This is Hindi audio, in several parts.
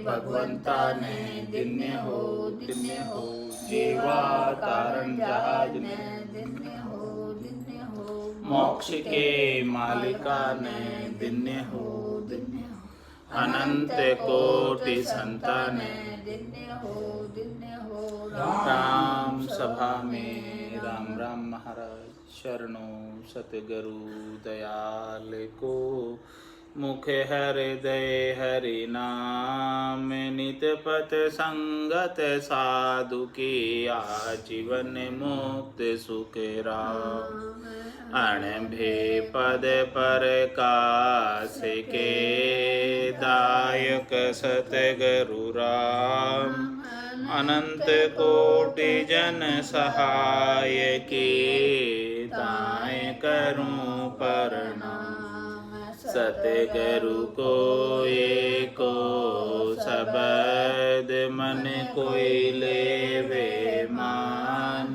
भगवंता ने दिन्य हो जीवा तारण जहाज ने दिन्य हो मोक्ष के मालिका ने दिन्य हो अनंत कोटि संतान दिन्य हो राम सभा में राम राम महाराज शरणों सतगुरु दयाल को मुख हृदय हरि नाम नित पथ संगत साधु की आजीवन मुक्त सुख राम अणभे पद पर कास के दायक सतगुरु राम अनंत कोटि जन सहाय की दाय करूं प्रणाम सतगुरु को एको शब्द मन कोई लेवे मान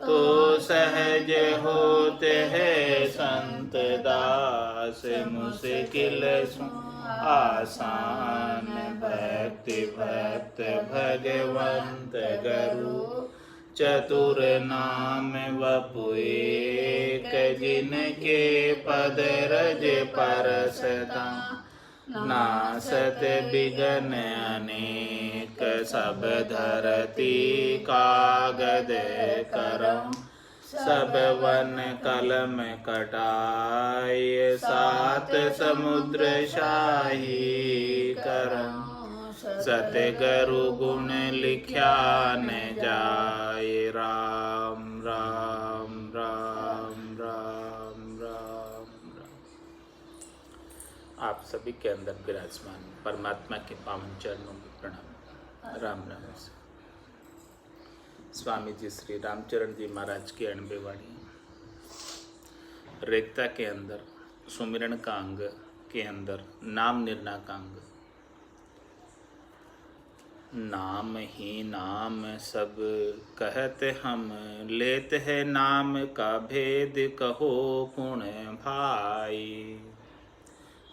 तो सहज होते हैं संत दास मुश्किल आसान भक्ति भक्त भगवंत गुरु चतुर नाम वपुएक जिनके पद रज परसता नासत बिघन अनेक सब धरती कागद करम सब वन कलम कटाय सात समुद्र शाही करम सतगुरु गुण लिख्या न जाय राम राम राम राम राम राम। आप सभी के अंदर विराजमान परमात्मा के पावन चरणों में प्रणाम राम राम से। स्वामी जी श्री रामचरण जी महाराज की 90 वाणी रेखता के अंदर सुमिरन का अंग के अंदर नाम निर्णय का अंग नाम ही नाम सब कहते हम लेते हैं नाम का भेद कहो गुण भाई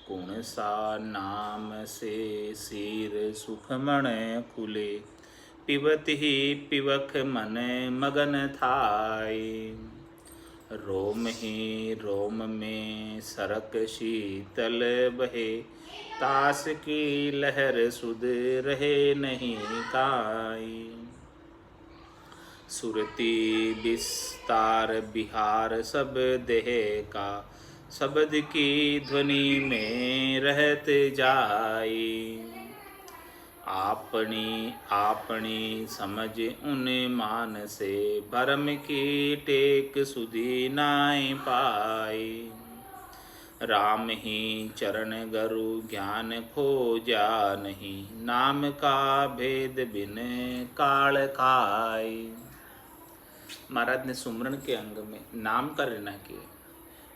गुण सा नाम से सिर सुखमण खुले पिबत ही पिवख मन मगन थाई रोम ही रोम में सरक शीतल बहे तास की लहर सुध रहे नहीं काई सुरती विस्तार बिहार सब देह का शब्द की ध्वनि में रहत जाई आपनी आपनी समझ उन मान से भरम की टेक सुधी नाई पाई राम ही चरण गुरु ज्ञान खोजा नहीं नाम का भेद बिन काल खाई। महाराज ने सुमिरन के अंग में नाम का रहना किया।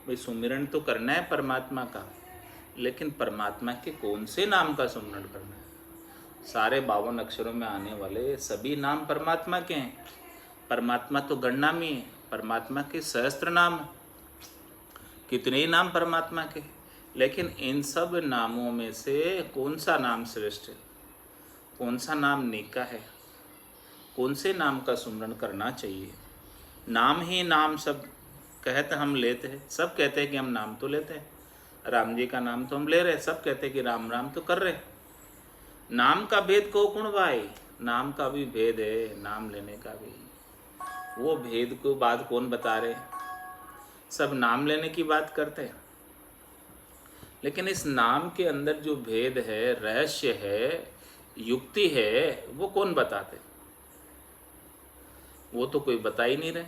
भाई सुमिरन तो करना है परमात्मा का, लेकिन परमात्मा के कौन से नाम का सुमिरन करना है? सारे 52 अक्षरों में आने वाले सभी नाम परमात्मा के हैं। परमात्मा तो गणनामी है। परमात्मा के सहस्त्र नाम, कितने ही नाम परमात्मा के, लेकिन इन सब नामों में से कौन सा नाम श्रेष्ठ है, कौन सा नाम नेका है, कौन से नाम का सुमिरन करना चाहिए? नाम ही नाम सब कहते हम लेते हैं। सब कहते हैं कि हम नाम तो लेते हैं, राम जी का नाम तो हम ले रहे हैं, सब कहते हैं कि राम राम तो कर रहे हैं। नाम का भेद को गुण भाई, नाम का भी भेद है, नाम लेने का भी। वो भेद को बात कौन बता रहे? सब नाम लेने की बात करते हैं, लेकिन इस नाम के अंदर जो भेद है, रहस्य है, युक्ति है, वो कौन बताते? वो तो कोई बता ही नहीं रहे।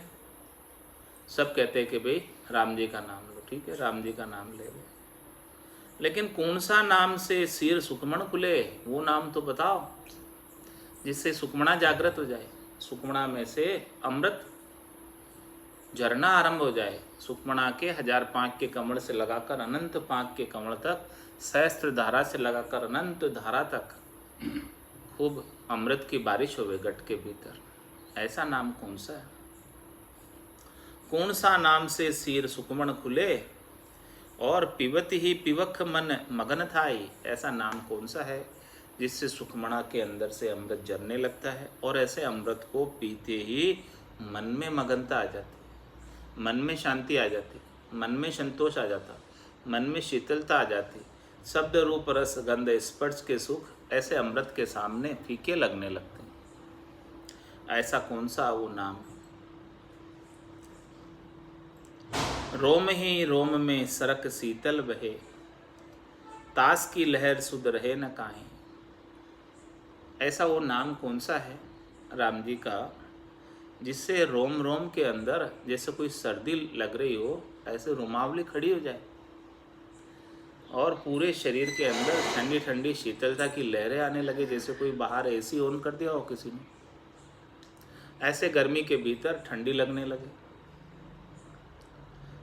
सब कहते हैं कि भाई राम जी का नाम लो, ठीक है, राम जी का नाम ले लो, लेकिन कौन सा नाम से सिर सुखमण खुले, वो नाम तो बताओ, जिससे सुखमणा जागृत हो जाए, सुखमणा में से अमृत झरना आरंभ हो जाए। सुखमणा के 1000 पाँक के कमल से लगाकर अनंत पाँक के कमल तक, सहस्त्र धारा से लगाकर अनंत धारा तक खूब अमृत की बारिश होवे गट के भीतर। ऐसा नाम कौन सा है? कौन सा नाम से सिर सुखमण खुले और पिबत ही पिवख मन मगन थाई? ऐसा नाम कौन सा है जिससे सुखमणा के अंदर से अमृत झरने लगता है। और ऐसे अमृत को पीते ही मन में मगनता आ जाती है, मन में शांति आ जाती, मन में संतोष आ जाता, मन में शीतलता आ जाती। शब्द रूप रस गंध स्पर्श के सुख ऐसे अमृत के सामने फीके लगने लगते हैं। ऐसा कौन सा वो नाम? रोम ही रोम में सरक शीतल बहे, तास की लहर सुध रहे न काहे। ऐसा वो नाम कौन सा है राम जी का, जिससे रोम रोम के अंदर जैसे कोई सर्दी लग रही हो ऐसे रोमावली खड़ी हो जाए और पूरे शरीर के अंदर ठंडी ठंडी शीतलता की लहरें आने लगे, जैसे कोई बाहर एसी ऑन कर दिया हो किसी ने, ऐसे गर्मी के भीतर ठंडी लगने लगे।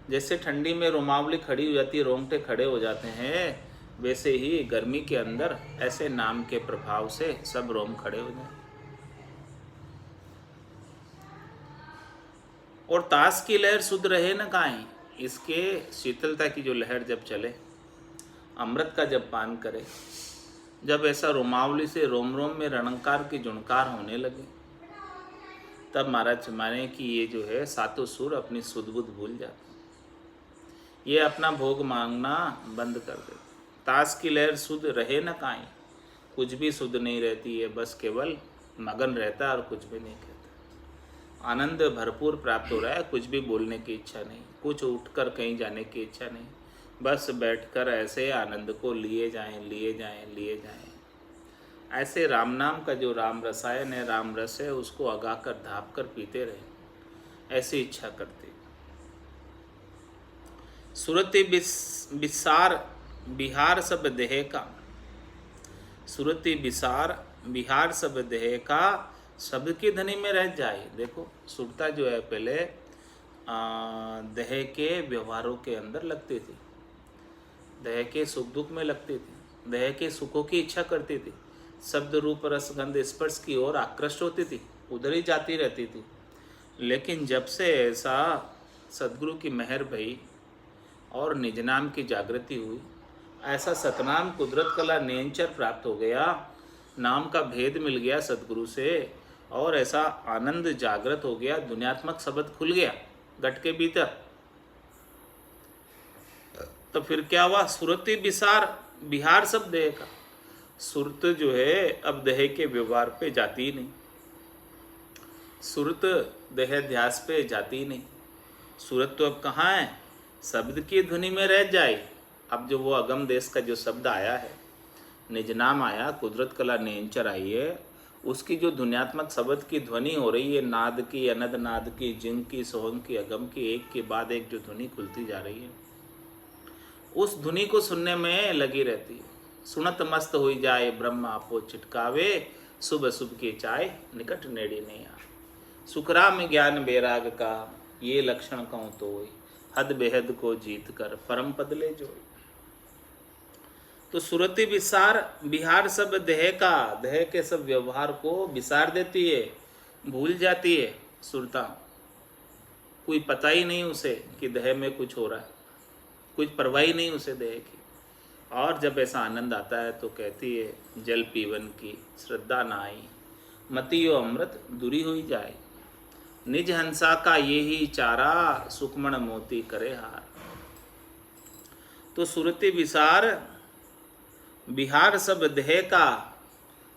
जैसे ठंडी में रोमावली खड़ी हो जाती है, रोंगटे खड़े हो जाते हैं, वैसे ही गर्मी के अंदर ऐसे नाम के प्रभाव से सब रोम खड़े हो जाए। और तास की लहर सुध रहे न काहे, इसके शीतलता की जो लहर जब चले, अमृत का जब पान करे, जब ऐसा रोमावली से रोम रोम में रणंकार की जुणकार होने लगे, तब महाराज माने कि ये जो है सातों सुर अपनी सुध बुध भूल जाते, ये अपना भोग मांगना बंद कर देते। ताश की लहर सुध रहे न काई, कुछ भी सुध नहीं रहती है, बस केवल मगन रहता है और कुछ भी नहीं कहता। आनंद भरपूर प्राप्त हो रहा है, कुछ भी बोलने की इच्छा नहीं, कुछ उठकर कहीं जाने की इच्छा नहीं, बस बैठकर ऐसे आनंद को लिए जाएं लिए जाएं लिए जाएं। ऐसे राम नाम का जो राम रसायन है, राम रस है, उसको अगाकर धाप कर पीते रहे, ऐसी इच्छा करते। सुरति बिसार बिहार सब देह का, सुरति बिसार बिहार सब देह का, शब्द की धनी में रह जाए। देखो सुरता जो है पहले देह के व्यवहारों के अंदर लगती थी, देह के सुख दुख में लगती थी, देह के सुखों की इच्छा करती थी, शब्द रूप रस गंध स्पर्श की ओर आकृष्ट होती थी, उधर ही जाती रहती थी। लेकिन जब से ऐसा सदगुरु की मेहर भई और निज नाम की जागृति हुई, ऐसा सतनाम कुदरत कला नियंचर प्राप्त हो गया, नाम का भेद मिल गया सदगुरु से, और ऐसा आनंद जागृत हो गया, दुनियात्मक शब्द खुल गया गट के भीतर। तो फिर क्या हुआ? सुरति बिसार बिहार सब देह का, सुरत जो है अब देह के व्यवहार पे जाती ही नहीं, सुरत देह ध्यास पे जाती ही नहीं। सूरत तो अब कहाँ है? शब्द की ध्वनि में रह जाए। अब जो वो अगम देश का जो शब्द आया है, निज नाम आया, कुदरत कला नियंचर आई है, उसकी जो ध्वनियात्मक शब्द की ध्वनि हो रही है, नाद की, अनद नाद की, जिंग की, सोहंग की, अगम की, एक के बाद एक जो ध्वनि खुलती जा रही है, उस ध्वनि को सुनने में लगी रहती है। सुनत मस्त हुई जाए ब्रह्म आपो चिटकावे, शुभ शुभ की चाय निकट नेड़ी नहीं आ। सुखराम ज्ञान बैराग का, ये लक्षण कहूँ तो हद बेहद को जीत कर परम पद ले जोई। तो सुरति विसार बिहार सब देह का, देह के सब व्यवहार को विसार देती है, भूल जाती है सुरता। कोई पता ही नहीं उसे कि देह में कुछ हो रहा है, कुछ परवाह नहीं उसे देह की। और जब ऐसा आनंद आता है तो कहती है जल पीवन की श्रद्धा नाई, मतियो अमृत दूरी हुई जाए। निज हंसा का ये ही चारा, सुखमण मोती करे हार। तो सुरति विसार बिहार सब देह का,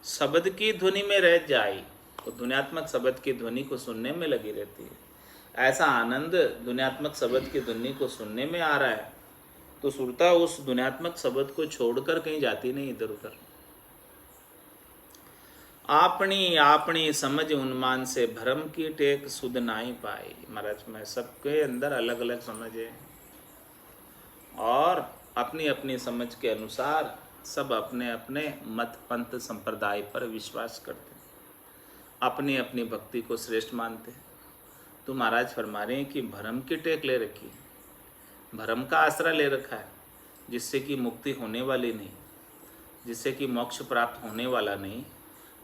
शब्द की ध्वनि में रह जाए, तो दुनियात्मक शब्द की ध्वनि को सुनने में लगी रहती है। ऐसा आनंद दुनियात्मक शब्द की ध्वनि को सुनने में आ रहा है, तो सुरता उस दुनियात्मक शब्द को छोड़कर कहीं जाती नहीं इधर उधर। आपनी आपनी समझ उन्मान से भरम की टेक सुध नाई पाई। महाराज में सबके अंदर अलग अलग समझ है, और अपनी अपनी समझ के अनुसार सब अपने अपने मत पंथ संप्रदाय पर विश्वास करते हैं, अपनी अपनी भक्ति को श्रेष्ठ मानते हैं। तो महाराज फरमा रहे हैं कि भरम की टेक ले रखी है, भरम का आसरा ले रखा है, जिससे कि मुक्ति होने वाली नहीं, जिससे कि मोक्ष प्राप्त होने वाला नहीं।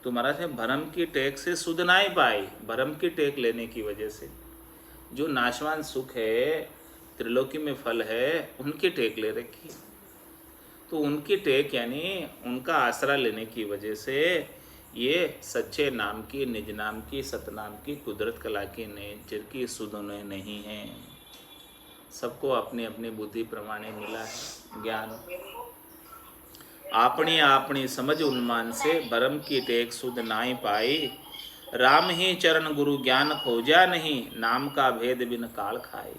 तो महाराज ने भरम की टेक से सुध नाई पाई, भरम की टेक लेने की वजह से जो नाशवान सुख है, त्रिलोकी में फल है, उनकी टेक ले रखी। तो उनकी टेक यानी उनका आसरा लेने की वजह से ये सच्चे नाम की, निज नाम की, सतनाम की, कुदरत कला की, नेचर की सुध उन्हें नहीं है। सबको अपनी अपनी बुद्धि प्रमाणे मिला है ज्ञान। आपनी आपनी समझ उन्मान से भरम की टेक सुध नाई पाई। राम ही चरण गुरु ज्ञान खोजा नहीं, नाम का भेद बिन काल खाई।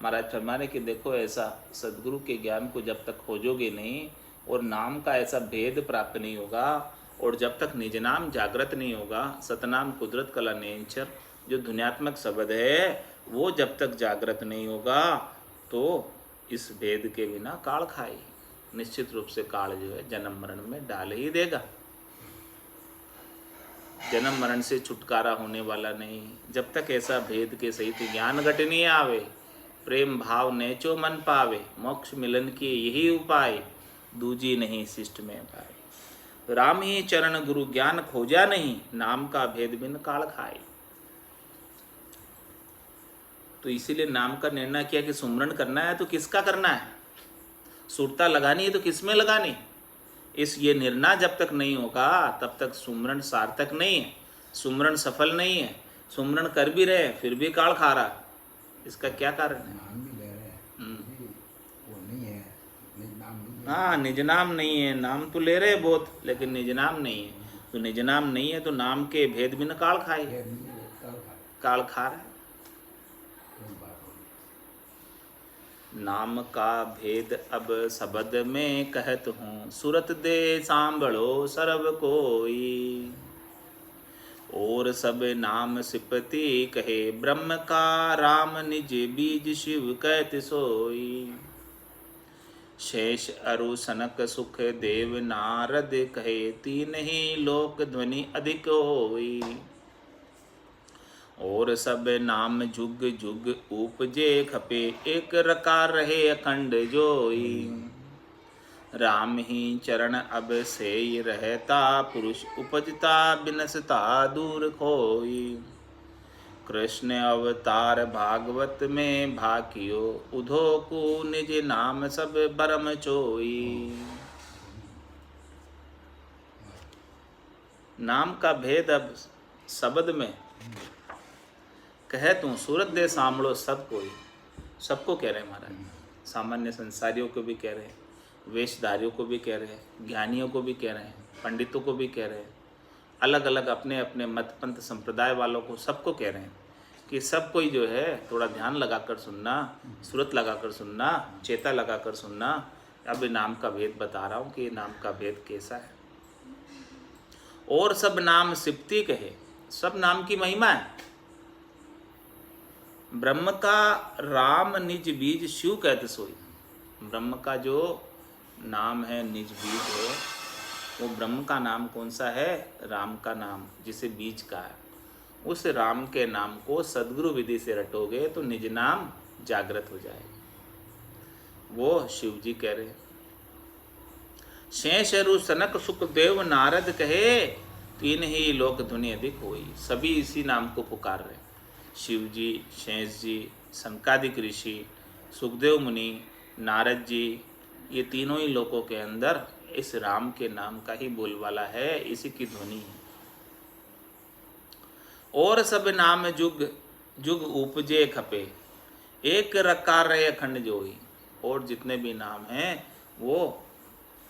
महाराज फरमाने कि देखो ऐसा सदगुरु के ज्ञान को जब तक खोजोगे नहीं और नाम का ऐसा भेद प्राप्त नहीं होगा, और जब तक निज नाम जागृत नहीं होगा, सतनाम कुदरत कला नेचर जो धुन्यात्मक शब्द है वो जब तक जागृत नहीं होगा तो इस भेद के बिना काल खाई। निश्चित रूप से काल जो है जन्म मरण में डाल ही देगा। जन्म मरण से छुटकारा होने वाला नहीं जब तक ऐसा भेद के सहित ज्ञान घट नहीं आवे। प्रेम भाव नेचो मन पावे, मोक्ष मिलन की यही उपाय, दूजी नहीं शिष्ट में पाए। राम ही चरण गुरु ज्ञान खोजा नहीं, नाम का भेद बिन काल खाए। तो इसीलिए नाम का निर्णय किया कि सुमरण करना है तो किसका करना है, सुरता लगानी है तो किसमें लगानी। इस ये निर्णय जब तक नहीं होगा तब तक सुमरण सार्थक नहीं है, सुमरण सफल नहीं है। सुमरण कर भी रहे फिर भी काल खा रहा, इसका क्या कारण है? हाँ, निज नाम नहीं है। नाम तो ले रहे बहुत, लेकिन निज नाम नहीं है। तो निज नाम नहीं है तो नाम के भेद बिन काल खाई, काल खा रहा है। नाम का भेद अब शब्द में कहत हूँ, सुरत दे सांभळो सर्व कोई। और सब नाम सिपति कहे, ब्रह्म का राम निज बीज शिव कहत सोई। शेष अरु सनक सुख देव नारद कहे, तीन ही लोक ध्वनि अधिक होई। और सब नाम जुग जुग उपजे खपे, एक रकार रहे अखंड जोई। राम ही चरण अब से रहता, पुरुष उपजता बिनसता दूर खोई। कृष्ण अवतार भागवत में भाकियो, उधो को निज नाम सब बरम चोई। नाम का भेद अब शब्द में कहे तू, सूरत दे सांभळो सब कोई। सबको कह रहे हैं महाराज, सामान्य संसारियों को भी कह रहे हैं, वेशधारियों को भी कह रहे हैं, ज्ञानियों को भी कह रहे हैं, पंडितों को भी कह रहे हैं, अलग अलग अपने अपने मत पंथ संप्रदाय वालों को, सबको कह रहे हैं कि सब कोई जो है थोड़ा ध्यान लगाकर सुनना, सूरत लगाकर सुनना, चेता लगाकर सुनना। अब नाम का भेद बता रहा हूँ कि नाम का भेद कैसा है। और सब नाम सिप्ती कहे, सब नाम की महिमा है। ब्रह्म का राम निज बीज शिव कहते सोई। ब्रह्म का जो नाम है, निज बीज है, वो ब्रह्म का नाम कौन सा है? राम का नाम, जिसे बीज का है। उस राम के नाम को सदगुरु विधि से रटोगे तो निज नाम जागृत हो जाएगा। वो शिव जी कह रहे हैं। शेष अरु सनक सुखदेव नारद कहे, तीन ही लोक ध्वनि अधिक होई। सभी इसी नाम को पुकार रहे हैं। शिव जी, शेष जी, सनकादिक ऋषि, सुखदेव मुनि, नारद जी, ये तीनों ही लोकों के अंदर इस राम के नाम का ही बोलबाला है, इसी की ध्वनि है। और सब नाम जुग जुग उपजे खपे, एक रकार रहे अखंड जोई। और जितने भी नाम हैं वो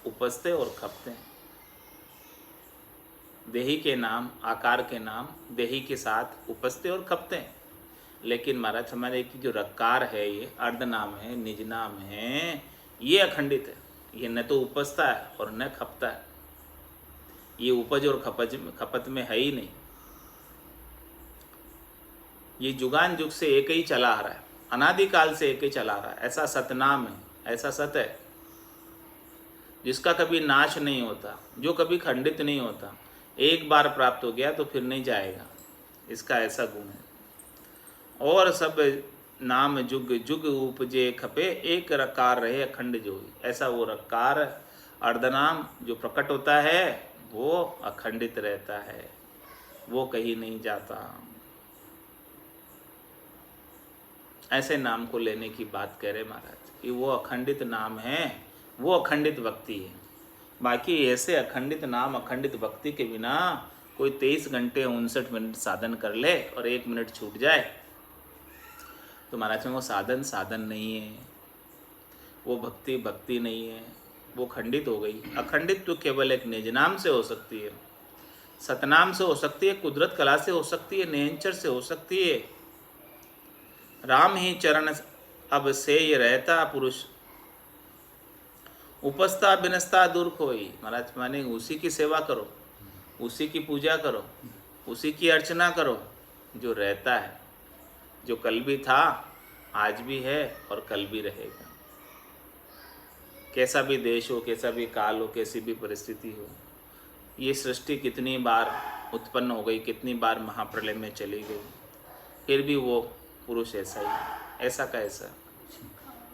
उपजते और खपते हैं। देही के नाम, आकार के नाम देही के साथ उपजते और खपते हैं। लेकिन महाराज हमारे की जो रकार है, ये अर्ध नाम है, निज नाम है, ये अखंडित है। ये न तो उपजता है और न खपता है। ये उपज और खपत में है ही नहीं। ये जुगान जुग से एक ही चला आ रहा है, अनादिकाल से एक ही चला आ रहा है। ऐसा सतनाम है, ऐसा सत है जिसका कभी नाश नहीं होता, जो कभी खंडित नहीं होता। एक बार प्राप्त हो गया तो फिर नहीं जाएगा, इसका ऐसा गुण है। और सब नाम जुग जुग उपजे खपे, एक रकार रहे अखंड जोई। ऐसा वो रकार अर्धनाम जो प्रकट होता है वो अखंडित रहता है, वो कहीं नहीं जाता। ऐसे नाम को लेने की बात कह रहे महाराज कि वो अखंडित नाम है वो अखंडित भक्ति है। बाकी ऐसे अखंडित नाम अखंडित भक्ति के बिना कोई 23 घंटे 59 मिनट साधन कर ले और 1 मिनट छूट जाए तो महाराज में वो साधन नहीं है, वो भक्ति नहीं है, वो खंडित हो गई। अखंडित तो केवल एक निज नाम से हो सकती है, सतनाम से हो सकती है, कुदरत कला से हो सकती है, नेंचर से हो सकती है। राम ही चरण अब से ये रहता पुरुष, उपस्था बिनस्ता दूर खोई। महाराज माने उसी की सेवा करो, उसी की पूजा करो, उसी की अर्चना करो जो रहता है, जो कल भी था, आज भी है और कल भी रहेगा। कैसा भी देश हो, कैसा भी काल हो, कैसी भी परिस्थिति हो, ये सृष्टि कितनी बार उत्पन्न हो गई, कितनी बार महाप्रलय में चली गई, फिर भी वो पुरुष ऐसा ही, ऐसा का ऐसा।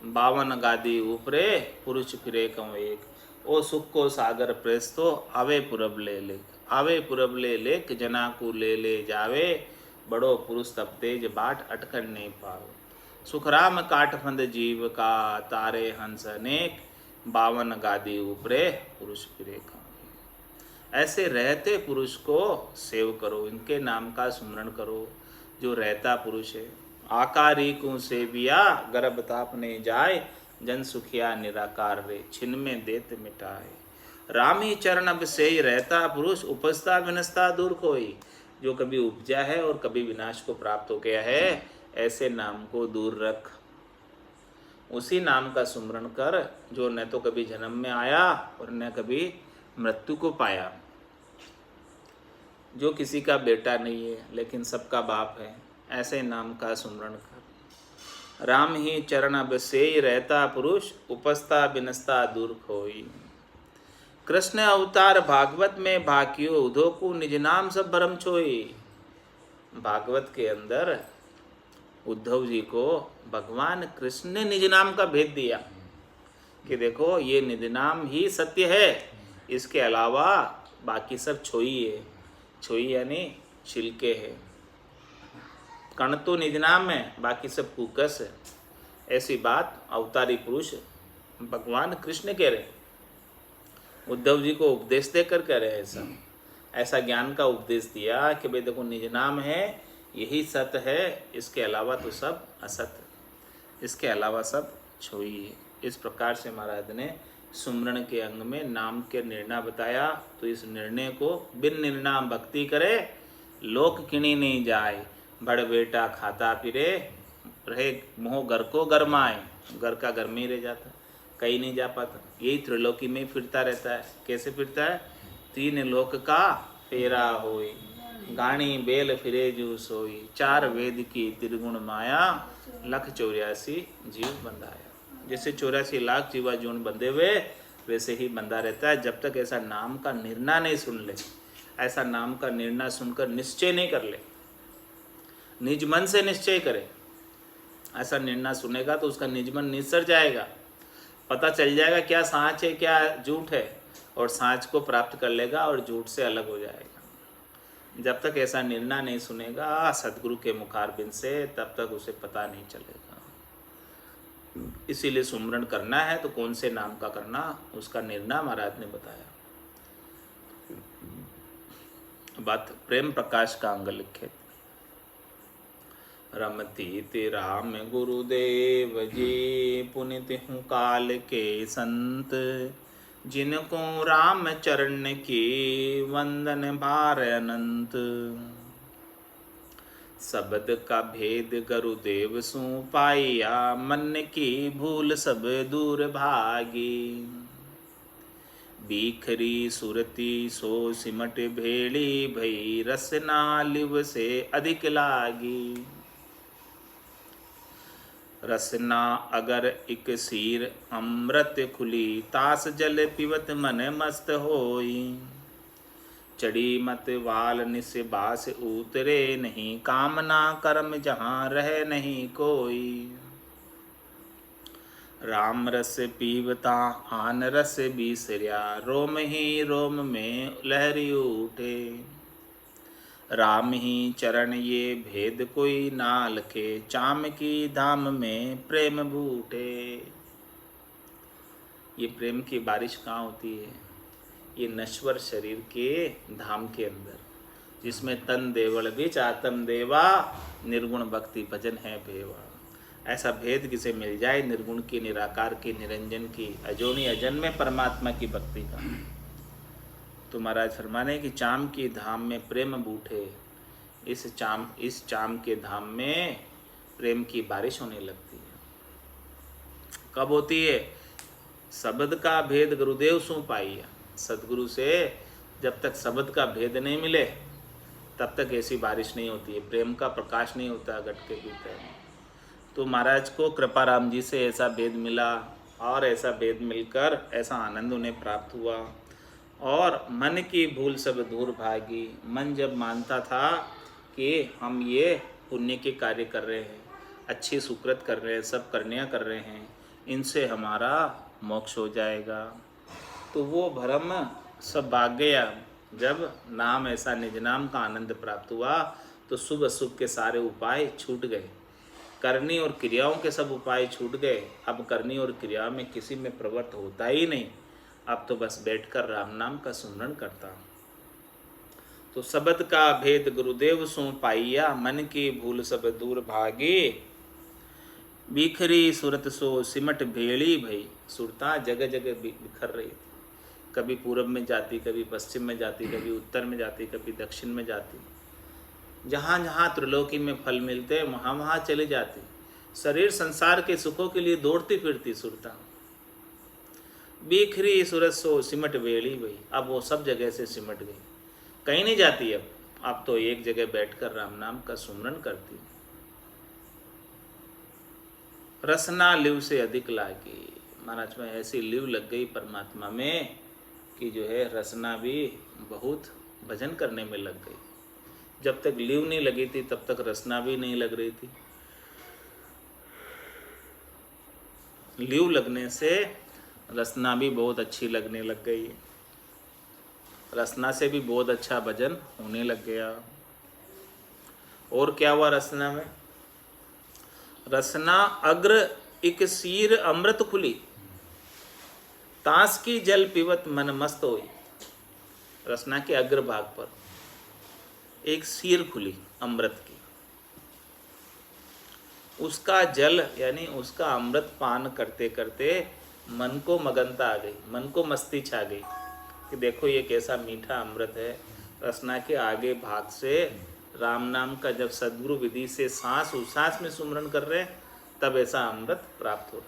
52 गादी ऊपरे पुरुष फिरे कम एक, ओ सुख को सागर प्रेस तो आवे पुरब ले लेक, आवे पुरब ले लेक जना को ले जावे, बड़ो पुरुष तब तेज बाट अटकन नहीं पावे। सुखराम काठफंद जीव का तारे हंस अनेक, 52 गादी ऊपरे पुरुष फिरे कम। ऐसे रहते पुरुष को सेव करो, इनके नाम का स्मरण करो जो रहता पुरुष है। आकारी को सेविया गर्भ ताप ने जाए, जन सुखिया निराकार रे छिन में देत मिटाए। राम ही चरण अब से ही रहता पुरुष, उपजता विनस्ता दूर कोई। जो कभी उपजा है और कभी विनाश को प्राप्त हो गया है, ऐसे नाम को दूर रख, उसी नाम का सुमरण कर जो न तो कभी जन्म में आया और न कभी मृत्यु को पाया, जो किसी का बेटा नहीं है लेकिन सबका बाप है, ऐसे नाम का सुमरण कर। राम ही चरण अब से ही रहता पुरुष, उपस्था बिनस्ता दूर खोई। कृष्ण अवतार भागवत में भाकियो, उधो को निज नाम सब भरम छोई। भागवत के अंदर उद्धव जी को भगवान कृष्ण ने निज नाम का भेद दिया कि देखो ये निज नाम ही सत्य है, इसके अलावा बाकी सब छोई है। छोई यानी छिलके है, कण तो निज नाम है, बाकी सब कुकस है। ऐसी बात अवतारी पुरुष भगवान कृष्ण कह रहे, उद्धव जी को उपदेश देकर कह रहे हैं। ऐसा ज्ञान का उपदेश दिया कि भाई देखो निज नाम है, यही सत्य है, इसके अलावा तो सब असत, इसके अलावा सब छोई है। इस प्रकार से महाराज ने सुमरण के अंग में नाम के निर्णय बताया। तो इस निर्णय को बिन निर्णाम भक्ति करे, लोक किणी नहीं जाए, बड़ बेटा खाता फिरे, रहे मोह घर को गरमाए। घर का घर में ही रह जाता, कहीं नहीं जा पाता, यही त्रिलोकी में फिरता रहता है। कैसे फिरता है? 3 लोक का फेरा होई, गाणी बेल फिरे जू सोई, 4 वेद की त्रिगुण माया, 184 जीव बंधाया। जैसे 84 लाख जीवा जून बंधे हुए वैसे ही बंधा रहता है, जब तक ऐसा नाम का निर्णय नहीं सुन ले, ऐसा नाम का निर्णय सुनकर निश्चय नहीं कर ले, निज मन से निश्चय करे। ऐसा निर्णय सुनेगा तो उसका निज मन निसर जाएगा, पता चल जाएगा क्या साँच है क्या झूठ है, और साँच को प्राप्त कर लेगा और झूठ से अलग हो जाएगा। जब तक ऐसा निर्णय नहीं सुनेगा सदगुरु के मुखारबिंद से, तब तक उसे पता नहीं चलेगा। इसीलिए सुमरण करना है तो कौन से नाम का करना, उसका निर्णय महाराज ने बताया। बात प्रेम प्रकाश का अंग लिखे, रमती ते राम गुरुदेव जी, पुनित हूँ काल के संत, जिनको राम चरण की वंदन भार अनंत। शब्द का भेद गुरुदेव सु पाइया, मन की भूल सब दूर भागी। बीखरी सुरती सो सिमट भेड़ी, भई रसना लिव से अधिक लागी। रसना अगर एक सीर अमृत खुली, तास जल पिवत मन मस्त होई। चढ़ी मत वाल निस बास उतरे नहीं, कामना कर्म जहाँ रह नहीं कोई। राम रस पीवता आन रस बीसरिया, रोम ही रोम में लहरी उठे। राम ही चरण ये भेद कोई ना लखे, चाम की धाम में प्रेम बूटे। ये प्रेम की बारिश कहाँ होती है? ये नश्वर शरीर के धाम के अंदर, जिसमें तन देवल बीच आत्म देवा, निर्गुण भक्ति भजन है भेवा। ऐसा भेद किसे मिल जाए, निर्गुण की, निराकार की, निरंजन की, अजोनी अजन्मे परमात्मा की भक्ति का। तो महाराज फरमाने कि चाम की धाम में प्रेम बूठे, इस चाम के धाम में प्रेम की बारिश होने लगती है। कब होती है? शब्द का भेद गुरुदेव सु पाइया। सदगुरु से जब तक शब्द का भेद नहीं मिले तब तक ऐसी बारिश नहीं होती है, प्रेम का प्रकाश नहीं होता घट के भीतर। तो महाराज को कृपाराम जी से ऐसा भेद मिला, और ऐसा भेद मिलकर ऐसा आनंद उन्हें प्राप्त हुआ, और मन की भूल सब दूर भागी। मन जब मानता था कि हम ये पुण्य के कार्य कर रहे हैं, अच्छी सुकृत कर रहे हैं, सब करनियाँ कर रहे हैं, इनसे हमारा मोक्ष हो जाएगा, तो वो भ्रम सब भाग गया। जब नाम ऐसा निज नाम का आनंद प्राप्त हुआ तो शुभ अशुभ के सारे उपाय छूट गए, करनी और क्रियाओं के सब उपाय छूट गए। अब करनी और क्रिया में किसी में प्रवृत्त होता ही नहीं, अब तो बस बैठकर राम नाम का सुमरण करता। तो शब्द का भेद गुरुदेव सो पाइया, मन की भूल सब दूर भागी। बिखरी सुरत सो सिमट भेड़ी भई। सुरता जगह जगह बिखर रही थी, कभी पूरब में जाती, कभी पश्चिम में जाती, कभी उत्तर में जाती, कभी दक्षिण में जाती। जहाँ जहाँ त्रिलोकी में फल मिलते वहाँ वहाँ चली जाती। शरीर संसार के सुखों के लिए दौड़ती फिरती सुरता। बिखरी सूरत सो सिमट वेली भई। अब वो सब जगह से सिमट गई, कहीं नहीं जाती। अब तो एक जगह बैठकर राम नाम का सुमरण करती। रसना लिव से अधिक लागी। महाराज में ऐसी लिव लग गई परमात्मा में कि जो है रसना भी बहुत भजन करने में लग गई। जब तक लिव नहीं लगी थी तब तक रसना भी नहीं लग रही थी। लिव लगने से रसना भी बहुत अच्छी लगने लग गई, रसना से भी बहुत अच्छा भजन होने लग गया। और क्या हुआ रसना में? रसना अग्र एक सीर अमृत खुली, तास की जल पीवत मन मस्त होई। रसना के अग्र भाग पर एक सीर खुली अमृत की, उसका जल यानी उसका अमृत पान करते करते मन को मगनता आ गई, मन को मस्ती छा गई कि देखो ये कैसा मीठा अमृत है। रसना के आगे भाग से राम नाम का जब सद्गुरु विधि से सांस उच्छ्वास में सुमरण कर रहे तब ऐसा अमृत प्राप्त हो।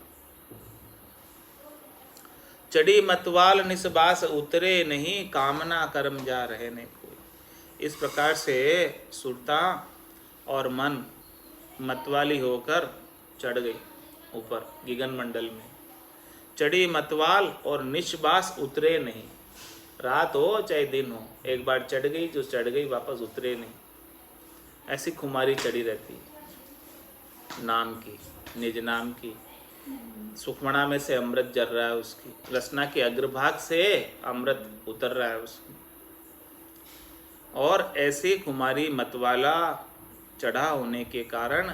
चढ़ी मतवाल निस्बास उतरे नहीं, कामना कर्म जा रहे नहीं कोई। इस प्रकार से सुरता और मन मतवाली होकर चढ़ गई ऊपर गगन मंडल में। चढ़ी मतवाल और निस्बास उतरे नहीं, रात हो चाहे दिन हो, एक बार चढ़ गई जो चढ़ गई वापस उतरे नहीं। ऐसी खुमारी चढ़ी रहती है नाम की, निज नाम की। सुखमणा में से अमृत जर रहा है उसकी, रसना के अग्रभाग से अमृत उतर रहा है उसकी। और ऐसी खुमारी मतवाला चढ़ा होने के कारण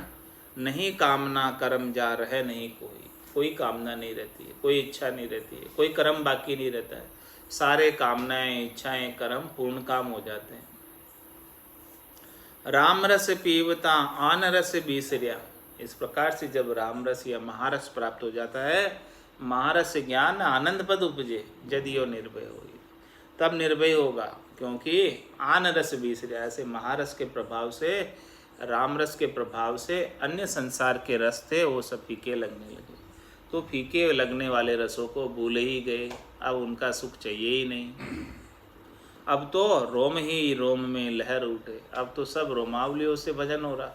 नहीं कामना कर्म जा रहे नहीं कोई कामना नहीं रहती है, कोई इच्छा नहीं रहती है, कोई कर्म बाकी नहीं रहता है। सारे कामनाएं इच्छाएं कर्म पूर्ण काम हो जाते हैं। राम रस पीवता आन रस बीसरिया। इस प्रकार से जब राम रस या महारस प्राप्त हो जाता है, महारस ज्ञान आनंद पद उपजे यदि निर्भय हो, तब निर्भय होगा। क्योंकि आन रस बीसरिया, ऐसे महारस के प्रभाव से, राम रस के प्रभाव से अन्य संसार के रस थे वो सब फीके लगने लगे। तो फीके लगने वाले रसों को भूल ही गए, अब उनका सुख चाहिए ही नहीं। अब तो रोम ही रोम में लहर उठे, अब तो सब रोमावलियों से भजन हो रहा।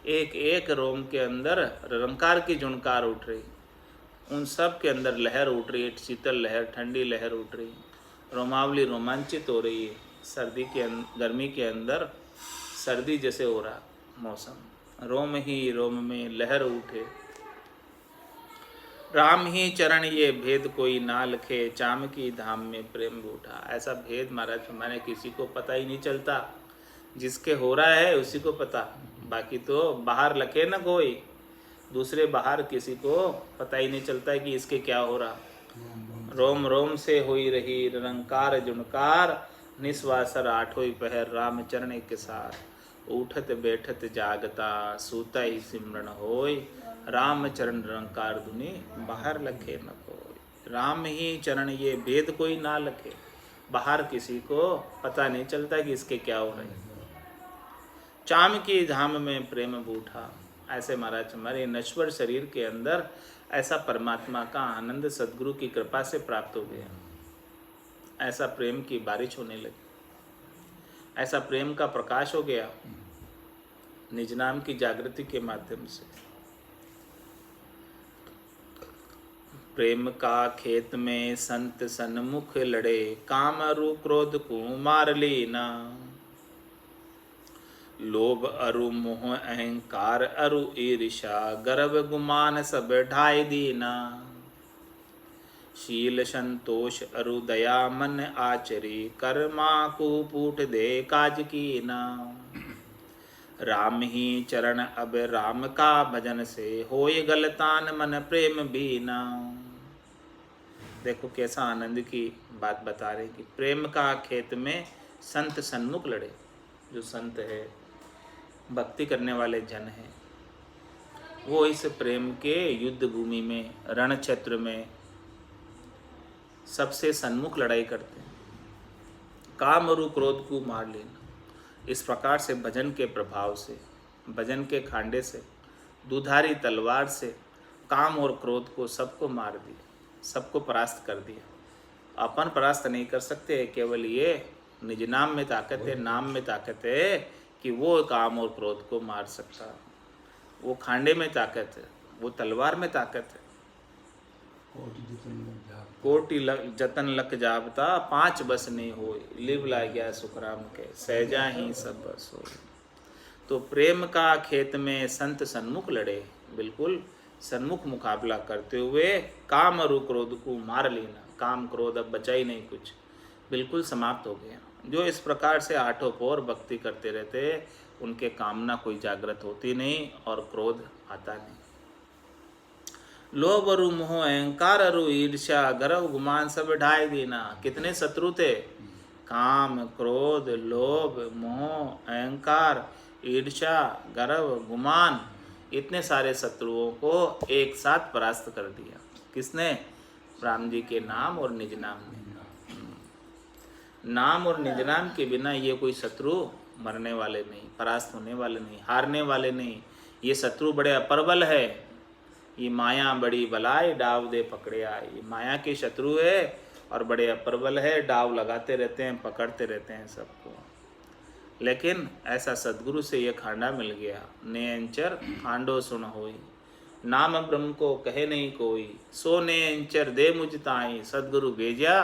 एक एक रोम के अंदर रंकार की झुनकार उठ रही, उन सब के अंदर लहर उठ रही है, शीतल लहर, ठंडी लहर उठ रही, रोमावली रोमांचित हो रही है। सर्दी के गर्मी के अंदर सर्दी जैसे हो रहा मौसम। रोम ही रोम में लहर उठे, राम ही चरण ये भेद कोई ना लखे, चाम की धाम में प्रेम बूढ़ा। ऐसा भेद महाराज मैंने किसी को पता ही नहीं चलता, जिसके हो रहा है उसी को पता, बाकी तो बाहर लखे ना कोई, दूसरे बाहर किसी को पता ही नहीं चलता है कि इसके क्या हो रहा। रोम रोम से हुई रही निरंकार जुनकार, निस्वासर आठों पहर राम चरण के सार। उठत बैठत जागता सूता ही सिमरन होय, राम चरण निरंकार दुनि बाहर लखे न कोय। राम ही चरण ये भेद कोई ना लखे, बाहर किसी को पता नहीं चलता कि इसके क्या हो रहे हैं। चाम की धाम में प्रेम बूठा, ऐसे महाराज हमारे नश्वर शरीर के अंदर ऐसा परमात्मा का आनंद सदगुरु की कृपा से प्राप्त हो गया। ऐसा प्रेम की बारिश होने लगी, ऐसा प्रेम का प्रकाश हो गया निज नाम की जागृति के माध्यम से। प्रेम का खेत में संत सन्मुख लड़े, काम अरु क्रोध को मार लेना। लोभ अरु मोह अहंकार अरु ईर्षा, गर्व गुमान सब ढाई दीना। शील संतोष अरु दया मन आचरी, कर्मा को पूठ दे काज कीना। राम ही चरण अब राम का भजन से, होय गलतान मन प्रेम बीना। देखो कैसा आनंद की बात बता रहे कि प्रेम का खेत में संत सन्मुख लड़े। जो संत है, भक्ति करने वाले जन हैं, वो इस प्रेम के युद्ध भूमि में, रण क्षेत्र में सबसे सन्मुख लड़ाई करते हैं। काम और क्रोध को मार लेना, इस प्रकार से भजन के प्रभाव से, भजन के खांडे से, दुधारी तलवार से काम और क्रोध को सबको मार दिया, सबको परास्त कर दिया। अपन परास्त नहीं कर सकते, केवल ये निज नाम में ताकत है, नाम में ताकत है कि वो काम और क्रोध को मार सकता। वो खांडे में ताकत है, वो तलवार में ताकत है। कोटि जतन लक जाबता, पांच बस नहीं होय, लिव ला गया सुखराम के, सहजा ही सब बस हो। तो प्रेम का खेत में संत सन्मुख लड़े, बिल्कुल सन्मुख मुकाबला करते हुए काम और क्रोध को मार लेना। काम क्रोध अब बचा ही नहीं कुछ, बिल्कुल समाप्त हो गया। जो इस प्रकार से आठों पौर भक्ति करते रहते, उनके कामना कोई जागृत होती नहीं और क्रोध आता नहीं। लोभ अरु मोह अहंकार अरु ईर्ष्या, गर्व गुमान सब ढाई देना। कितने शत्रु थे? काम क्रोध लोभ मोह अहंकार ईर्ष्या गर्व गुमान, इतने सारे शत्रुओं को एक साथ परास्त कर दिया। किसने? राम जी के नाम और निज नाम ने। नाम और निज नाम के बिना ये कोई शत्रु मरने वाले नहीं, परास्त होने वाले नहीं, हारने वाले नहीं। ये शत्रु बड़े अप्रबल है। ये माया बड़ी बलाय, डाव दे पकड़े आए। ये माया के शत्रु है और बड़े अप्रबल है, डाव लगाते रहते हैं, पकड़ते रहते हैं सबको। लेकिन ऐसा सदगुरु से ये खांडा मिल गया। नेंचर खांडो सुन होई, नाम ब्रह्म को कहे नहीं कोई। सो नेंचर दे मुझ ताई, सदगुरु भेजा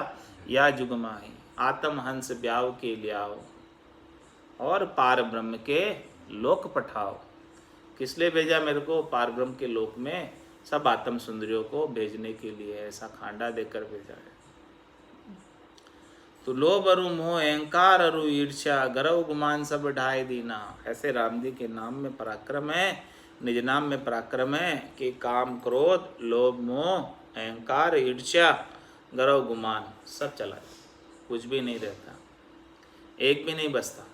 या जुगमाई। आत्म हंस ब्याव के लियाओ और पार ब्रह्म के लोक पठाओ। किस लिए भेजा मेरे को? पार ब्रह्म के लोक में सब आत्म सुंदरियों को भेजने के लिए ऐसा खांडा देकर भेजा है। तो लोभ अरु मोह अहंकार अरु ईर्ष्या गर्व गुमान सब ढाई दीना। ऐसे राम जी के नाम में पराक्रम है, निज नाम में पराक्रम है कि काम क्रोध लोभ मोह अहंकार ईर्ष्या गर्व गुमान सब चला जाए, कुछ भी नहीं रहता, एक भी नहीं बचता।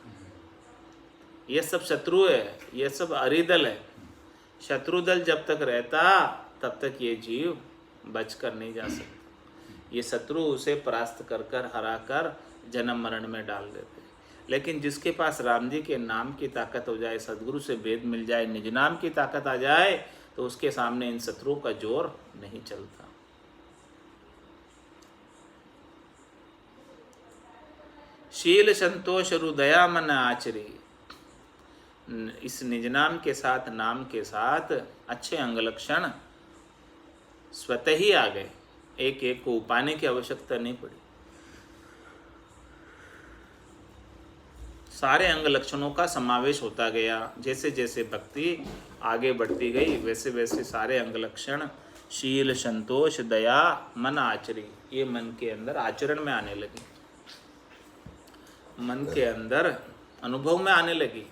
ये सब शत्रु है, ये सब अरिदल है। शत्रु दल जब तक रहता तब तक ये जीव बचकर नहीं जा सकता। ये शत्रु उसे परास्त कर कर हरा कर जन्म मरण में डाल देते। लेकिन जिसके पास राम जी के नाम की ताकत हो जाए, सदगुरु से वेद मिल जाए, निज नाम की ताकत आ जाए, तो उसके सामने इन शत्रुओं का जोर नहीं चलता। शील संतोष रु दया मन आचरी। इस निज नाम के साथ, नाम के साथ अच्छे अंग लक्षण स्वतः ही आ गए, एक एक को उपाने की आवश्यकता नहीं पड़ी। सारे अंग लक्षणों का समावेश होता गया। जैसे जैसे भक्ति आगे बढ़ती गई, वैसे वैसे सारे अंग लक्षण शील संतोष दया मन आचरी, ये मन के अंदर आचरण में आने लगी, मन के अंदर अनुभव में आने लगी,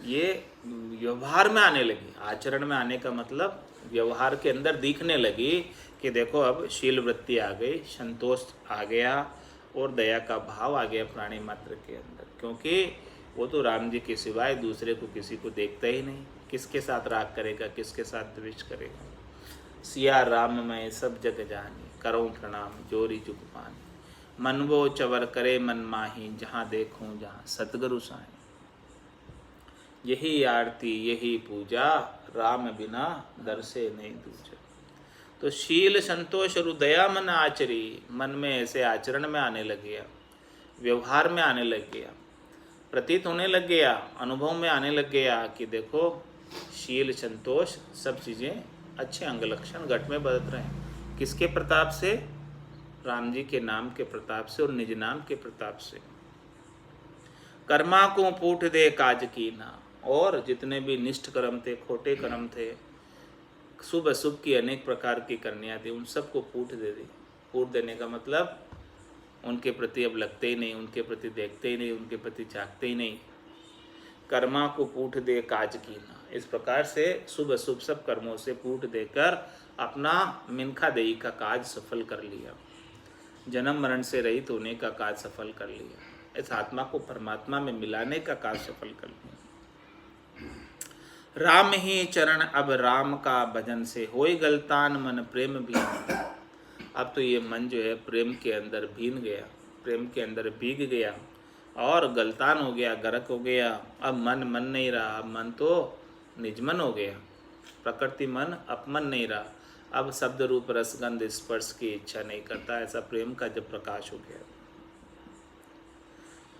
ये व्यवहार में आने लगी। आचरण में आने का मतलब व्यवहार के अंदर दिखने लगी कि देखो अब शील वृत्ति आ गई, संतोष आ गया और दया का भाव आ गया प्राणी मात्र के अंदर, क्योंकि वो तो राम जी के सिवाय दूसरे को किसी को देखता ही नहीं। किसके साथ राग करेगा, किसके साथ द्वेष करेगा। सिया राम मैं सब जग जानी, करो प्रणाम जोरी जुग पानी, मन वो चवर करे मन माही, जहाँ देखूं जहाँ सतगुरु साईं। यही आरती यही पूजा, राम बिना दर्शे नहीं दूजा। तो शील संतोष और दया मन आचरी, मन में ऐसे आचरण में आने लग गया, व्यवहार में आने लग गया, प्रतीत होने लग गया, अनुभव में आने लग गया कि देखो शील संतोष सब चीज़ें अच्छे अंग लक्षण घट में बदल रहे हैं। किसके प्रताप से? राम जी के नाम के प्रताप से और निज नाम के प्रताप से। कर्मा को पूठ दे काज की ना, और जितने भी निष्ठ कर्म थे, खोटे कर्म थे, शुभ अशुभ की अनेक प्रकार की करनियाँ थी, उन सबको फूट दे दी। फूट देने का मतलब उनके प्रति अब लगते ही नहीं, उनके प्रति देखते ही नहीं, उनके प्रति झाँकते ही नहीं। कर्मा को फूट दे काज की ना, इस प्रकार से शुभ अशुभ सब कर्मों से फूट देकर अपना मिनखा देही का काज सफल कर लिया, जन्म मरण से रहित होने का काज सफल कर लिया, इस आत्मा को परमात्मा में मिलाने का काज सफल कर लिया। राम ही चरण अब राम का भजन से, होई गलतान मन प्रेम भी। अब तो ये मन जो है प्रेम के अंदर भीन गया, प्रेम के अंदर भीग गया और गलतान हो गया, गरक हो गया। अब मन मन नहीं रहा, अब मन तो निजमन हो गया, प्रकृति मन अपमन नहीं रहा। अब शब्द रूप रसगंध स्पर्श की इच्छा नहीं करता, ऐसा प्रेम का जब प्रकाश हो गया।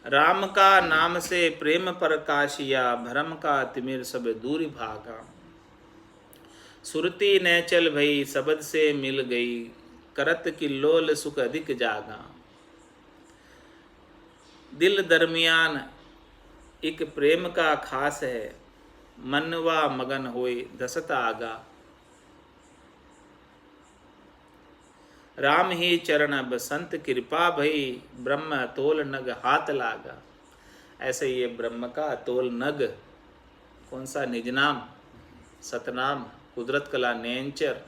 राम का नाम से प्रेम प्रकाशिया, भरम का तिमिर सब दूरी भागा। सुरती न चल भई शब्द से मिल गई, करत की लोल सुख अधिक जागा। दिल दरमियान एक प्रेम का खास है, मनवा मगन होए दसत आगा। राम ही चरण बसंत कृपा भई, ब्रह्म तोल नग हाथ लागा। ऐसे ये ब्रह्म का तोल नग, कौन सा? निज नाम, सतनाम, कुदरत कला नैंचर,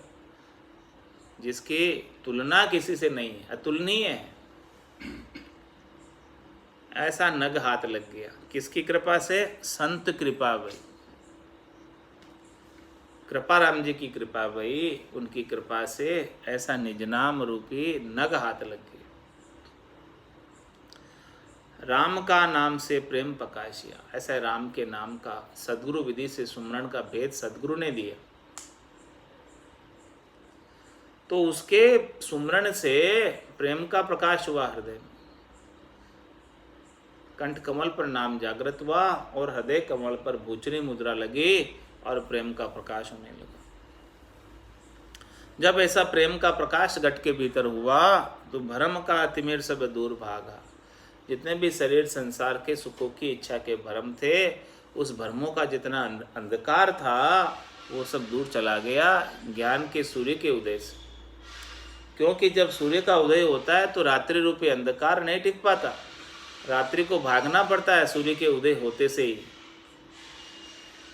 जिसकी तुलना किसी से नहीं है, अतुलनीय है, ऐसा नग हाथ लग गया। किसकी कृपा से? संत कृपा भई, कृपा राम जी की कृपा भई, उनकी कृपा से ऐसा निज नाम रूपी नग हाथ लग गया। राम का नाम से प्रेम प्रकाशिया, ऐसा राम के नाम का सद्गुरु विधि से सुमरण का भेद सद्गुरु ने दिया। तो उसके सुमरण से प्रेम का प्रकाश हुआ हृदय में, कंठ कमल पर नाम जागृत हुआ और हृदय कमल पर भूचरी मुद्रा लगी और प्रेम का प्रकाश होने लगा। जब ऐसा प्रेम का प्रकाश घट के भीतर हुआ तो भरम का तिमिर सब दूर भागा। जितने भी शरीर संसार के सुखों की इच्छा के भरम थे, उस भरमों का जितना अंधकार था वो सब दूर चला गया ज्ञान के सूर्य के उदय से। क्योंकि जब सूर्य का उदय होता है तो रात्रि रूपी अंधकार नहीं टिक पाता, रात्रि को भागना पड़ता है सूर्य के उदय होते से ही।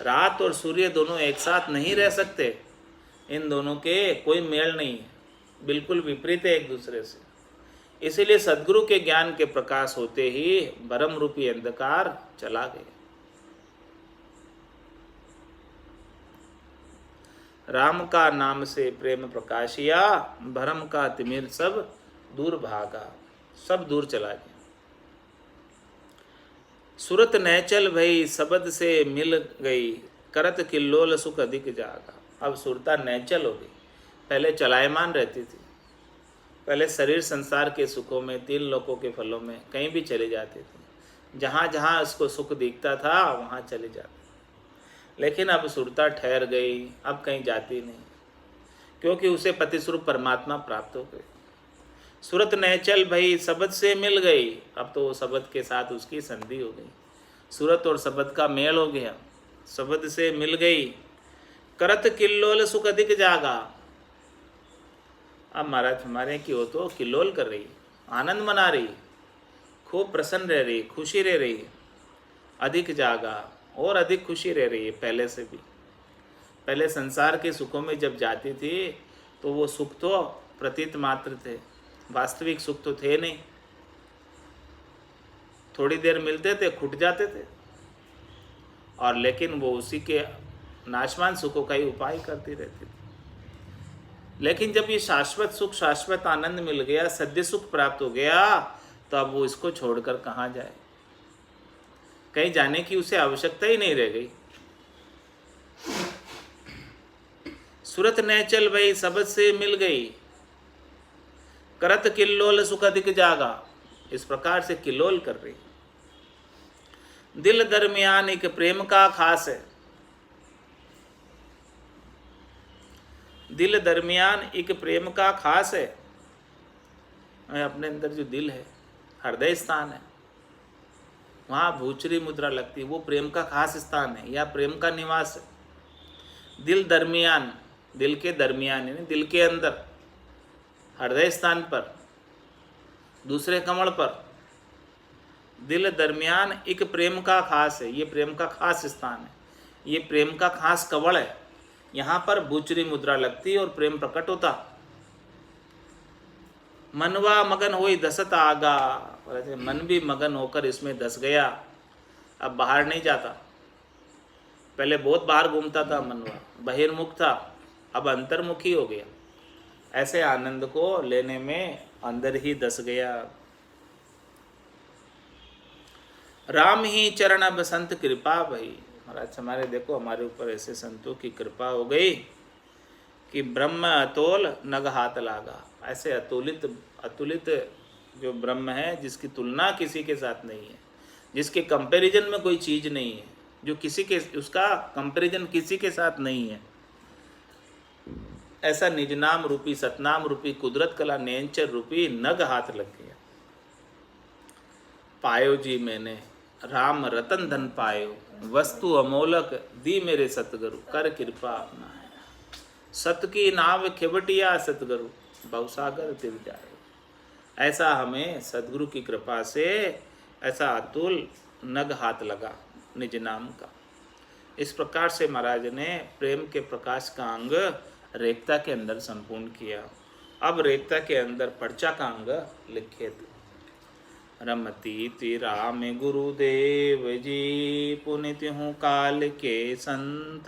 रात और सूर्य दोनों एक साथ नहीं रह सकते, इन दोनों के कोई मेल नहीं है, बिल्कुल विपरीत है एक दूसरे से। इसीलिए सद्गुरु के ज्ञान के प्रकाश होते ही भरम रूपी अंधकार चला गया। राम का नाम से प्रेम प्रकाशिया, भरम का तिमिर सब दूर भागा, सब दूर चला गया। सुरत नैचल भई शब्द से मिल गई, करत किल्लोल सुख अधिक जागा। अब सुरता नैचल हो गई, पहले चलायमान रहती थी, पहले शरीर संसार के सुखों में, तीन लोकों के फलों में कहीं भी चले जाते थे, जहाँ जहाँ उसको सुख दिखता था वहाँ चले जाते। लेकिन अब सुरता ठहर गई, अब कहीं जाती नहीं, क्योंकि उसे पतिस्वरूप परमात्मा प्राप्त हो गए। सुरत नैचल भई शब्द से मिल गई, अब तो शब्द के साथ उसकी संधि हो गई, सूरत और शब्द का मेल हो गया, शब्द से मिल गई। करत किल्लोल सुख अधिक जागा। अब महाराज हमारे की हो तो किल्लोल कर रही, आनंद मना रही, खूब प्रसन्न रह रही, खुशी रह रही, अधिक जागा और अधिक खुशी रह रही है पहले से भी। पहले संसार के सुखों में जब जाती थी तो वो सुख तो प्रतीत मात्र थे, वास्तविक सुख तो थे नहीं। थोड़ी देर मिलते थे, खुट जाते थे, और लेकिन वो उसी के नाशवान सुखों का ही उपाय करती रहती थी। लेकिन जब ये शाश्वत सुख, शाश्वत आनंद मिल गया, सद्य सुख प्राप्त हो गया, तो अब वो इसको छोड़कर कहाँ जाए? कहीं जाने की उसे आवश्यकता ही नहीं रह गई। सुरत ने चल भई सबद से मिल गई, करत किल्लोल सुख अधिक जागा। इस प्रकार से किल्लोल कर रही। दिल दरमियान एक प्रेम का खास है, दिल दरमियान एक प्रेम का खास है। अपने अंदर जो दिल है, हृदय स्थान है, वहाँ भूचरी मुद्रा लगती है, वो प्रेम का खास स्थान है या प्रेम का निवास है। दिल दरमियान, दिल के दरमियान यानी दिल के अंदर, हृदय स्थान पर, दूसरे कमल पर, दिल दरमियान एक प्रेम का खास है। ये प्रेम का खास स्थान है, ये प्रेम का खास कवल है। यहाँ पर भूचरी मुद्रा लगती और प्रेम प्रकट होता। मनवा मगन होई दसत आगा, मन भी मगन होकर इसमें धस गया, अब बाहर नहीं जाता। पहले बहुत बाहर घूमता था मनवा, बहिर्मुख था, अब अंतर्मुखी हो गया। ऐसे आनंद को लेने में अंदर ही धस गया। राम ही चरण अब संत कृपा भई। महाराज हमारे देखो, हमारे ऊपर ऐसे संतों की कृपा हो गई कि ब्रह्म अतोल नग हाथ लागा। ऐसे अतुलित अतुलित जो ब्रह्म है, जिसकी तुलना किसी के साथ नहीं है, जिसके कंपैरिजन में कोई चीज़ नहीं है, जो किसी के, उसका कंपैरिजन किसी के साथ नहीं है, ऐसा निज नाम रूपी, सतनाम रूपी, कुदरत कला नेंचर रूपी नग हाथ लग गया। पायो जी मैंने राम रतन धन पायो, वस्तु अमोलक दी मेरे सतगुरु, कर कृपा अपना है। सत की नाव खिबटिया सतगुरु, भवसागर तिर जाए। ऐसा हमें सदगुरु की कृपा से ऐसा अतुल नग हाथ लगा निज नाम का। इस प्रकार से महाराज ने प्रेम के प्रकाश का अंग रेखता के अंदर संपूर्ण किया। अब रेखता के अंदर पर्चा का अंग लिखे थे। रमती तिरा में गुरुदेव जी, पुनित हूँ काल के संत,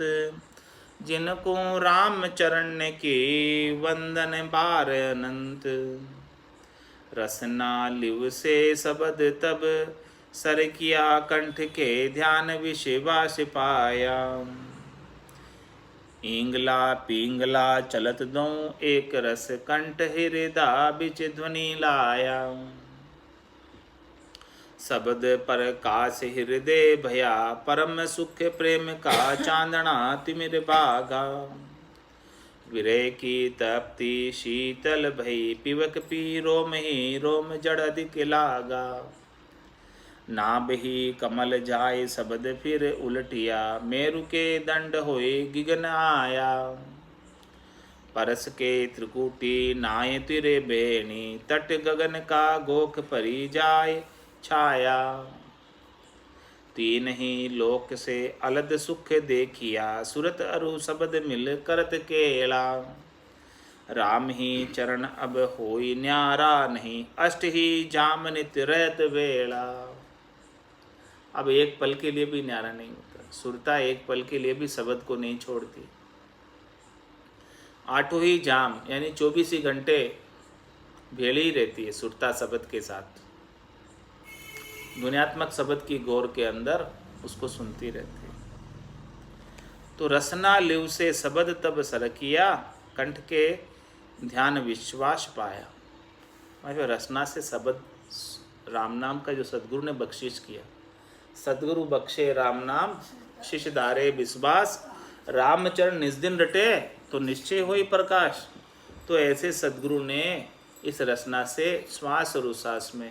जिनको राम चरण की वंदन बार अनंत। रसना लिव से शबद तब सर किया, कंठ के ध्यान विषवास पाया। इंगला पिंगला चलत दो एक रस, कंठ हृदय बिच ध्वनि लाया। शब्द प्रकाश हृदय भया, परम सुख प्रेम का चांदना तिमिर बागा। विरह की तप्ती शीतल भई, पिवक पी रोम ही रोम जड़ अधिक लागा। नाभ ही कमल जाए शब्द फिर उलटिया, मेरु के दंड होए गिगन आया। परस के त्रिकुटी नाय तिरे बेणी, तट गगन का गोख परी जाए छाया। तीन ही लोक से अलद सुख देखिया, सुरत अरु शब्द मिल करत केला। राम ही चरण अब होई न्यारा नहीं, अष्ट ही जाम नित रहत वेला। अब एक पल के लिए भी न्यारा नहीं होता। सुरता एक पल के लिए भी शब्द को नहीं छोड़ती। आठों ही जाम यानी 24 ही घंटे भेड़ी ही रहती है सुरता शब्द के साथ। दुनियात्मक शब्द की गौर के अंदर उसको सुनती रहती है। तो रसना लिव से शब्द तब सरकिया, कंठ के ध्यान विश्वास पाया। मतलब रसना से शब्द राम नाम का जो सदगुरु ने बख्शिश किया, सदगुरु बख्शे राम नाम शिष्य धारे विश्वास, रामचरण निज दिन रटे तो निश्चय होई प्रकाश। तो ऐसे सदगुरु ने इस रसना से श्वास और उश्वास में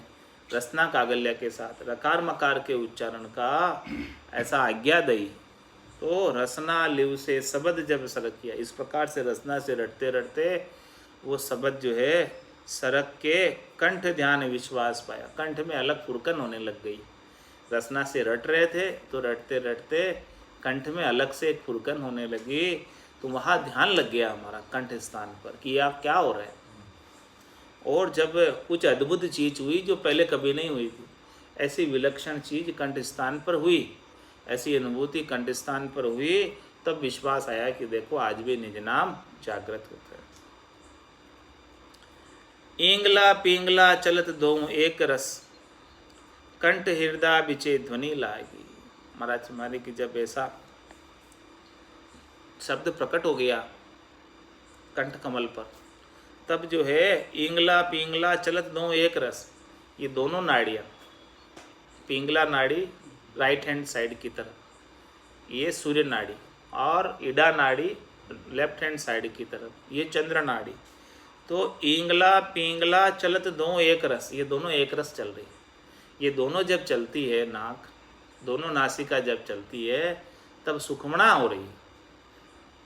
रसना कागल्य के साथ रकार मकार के उच्चारण का ऐसा आज्ञा दई। तो रसना लिव से शब्द जब सरक किया, इस प्रकार से रसना से रटते रटते वो शब्द जो है सरक के कंठ ध्यान विश्वास पाया। कंठ में अलग फुरकन होने लग गई। रसना से रट रहे थे तो रटते रटते कंठ में अलग से एक फुरकन होने लगी। तो वहाँ ध्यान लग गया हमारा कंठ स्थान पर कि यह क्या हो रहा है। और जब कुछ अद्भुत चीज़ हुई जो पहले कभी नहीं हुई थी, ऐसी विलक्षण चीज़ कंठ स्थान पर हुई, ऐसी अनुभूति कंठ स्थान पर हुई, तब विश्वास आया कि देखो आज भी निज नाम जागृत होता है। इंगला पिंगला चलत दो एक रस, कंठ हृदय बिचे ध्वनि लागी। महाराज हमारे की जब ऐसा शब्द प्रकट हो गया कंठ कमल पर, तब जो है इंगला पिंगला चलत दो एक रस, ये दोनों नाड़ियाँ, पिंगला नाड़ी राइट हैंड साइड की तरफ, ये सूर्य नाड़ी, और इडा नाड़ी लेफ्ट हैंड साइड की तरफ, ये चंद्र नाड़ी। तो इंगला पिंगला चलत दो एक रस, ये दोनों एक रस चल रही है। ये दोनों जब चलती है, नाक दोनों नासिका जब चलती है, तब सुखमणा हो रही है,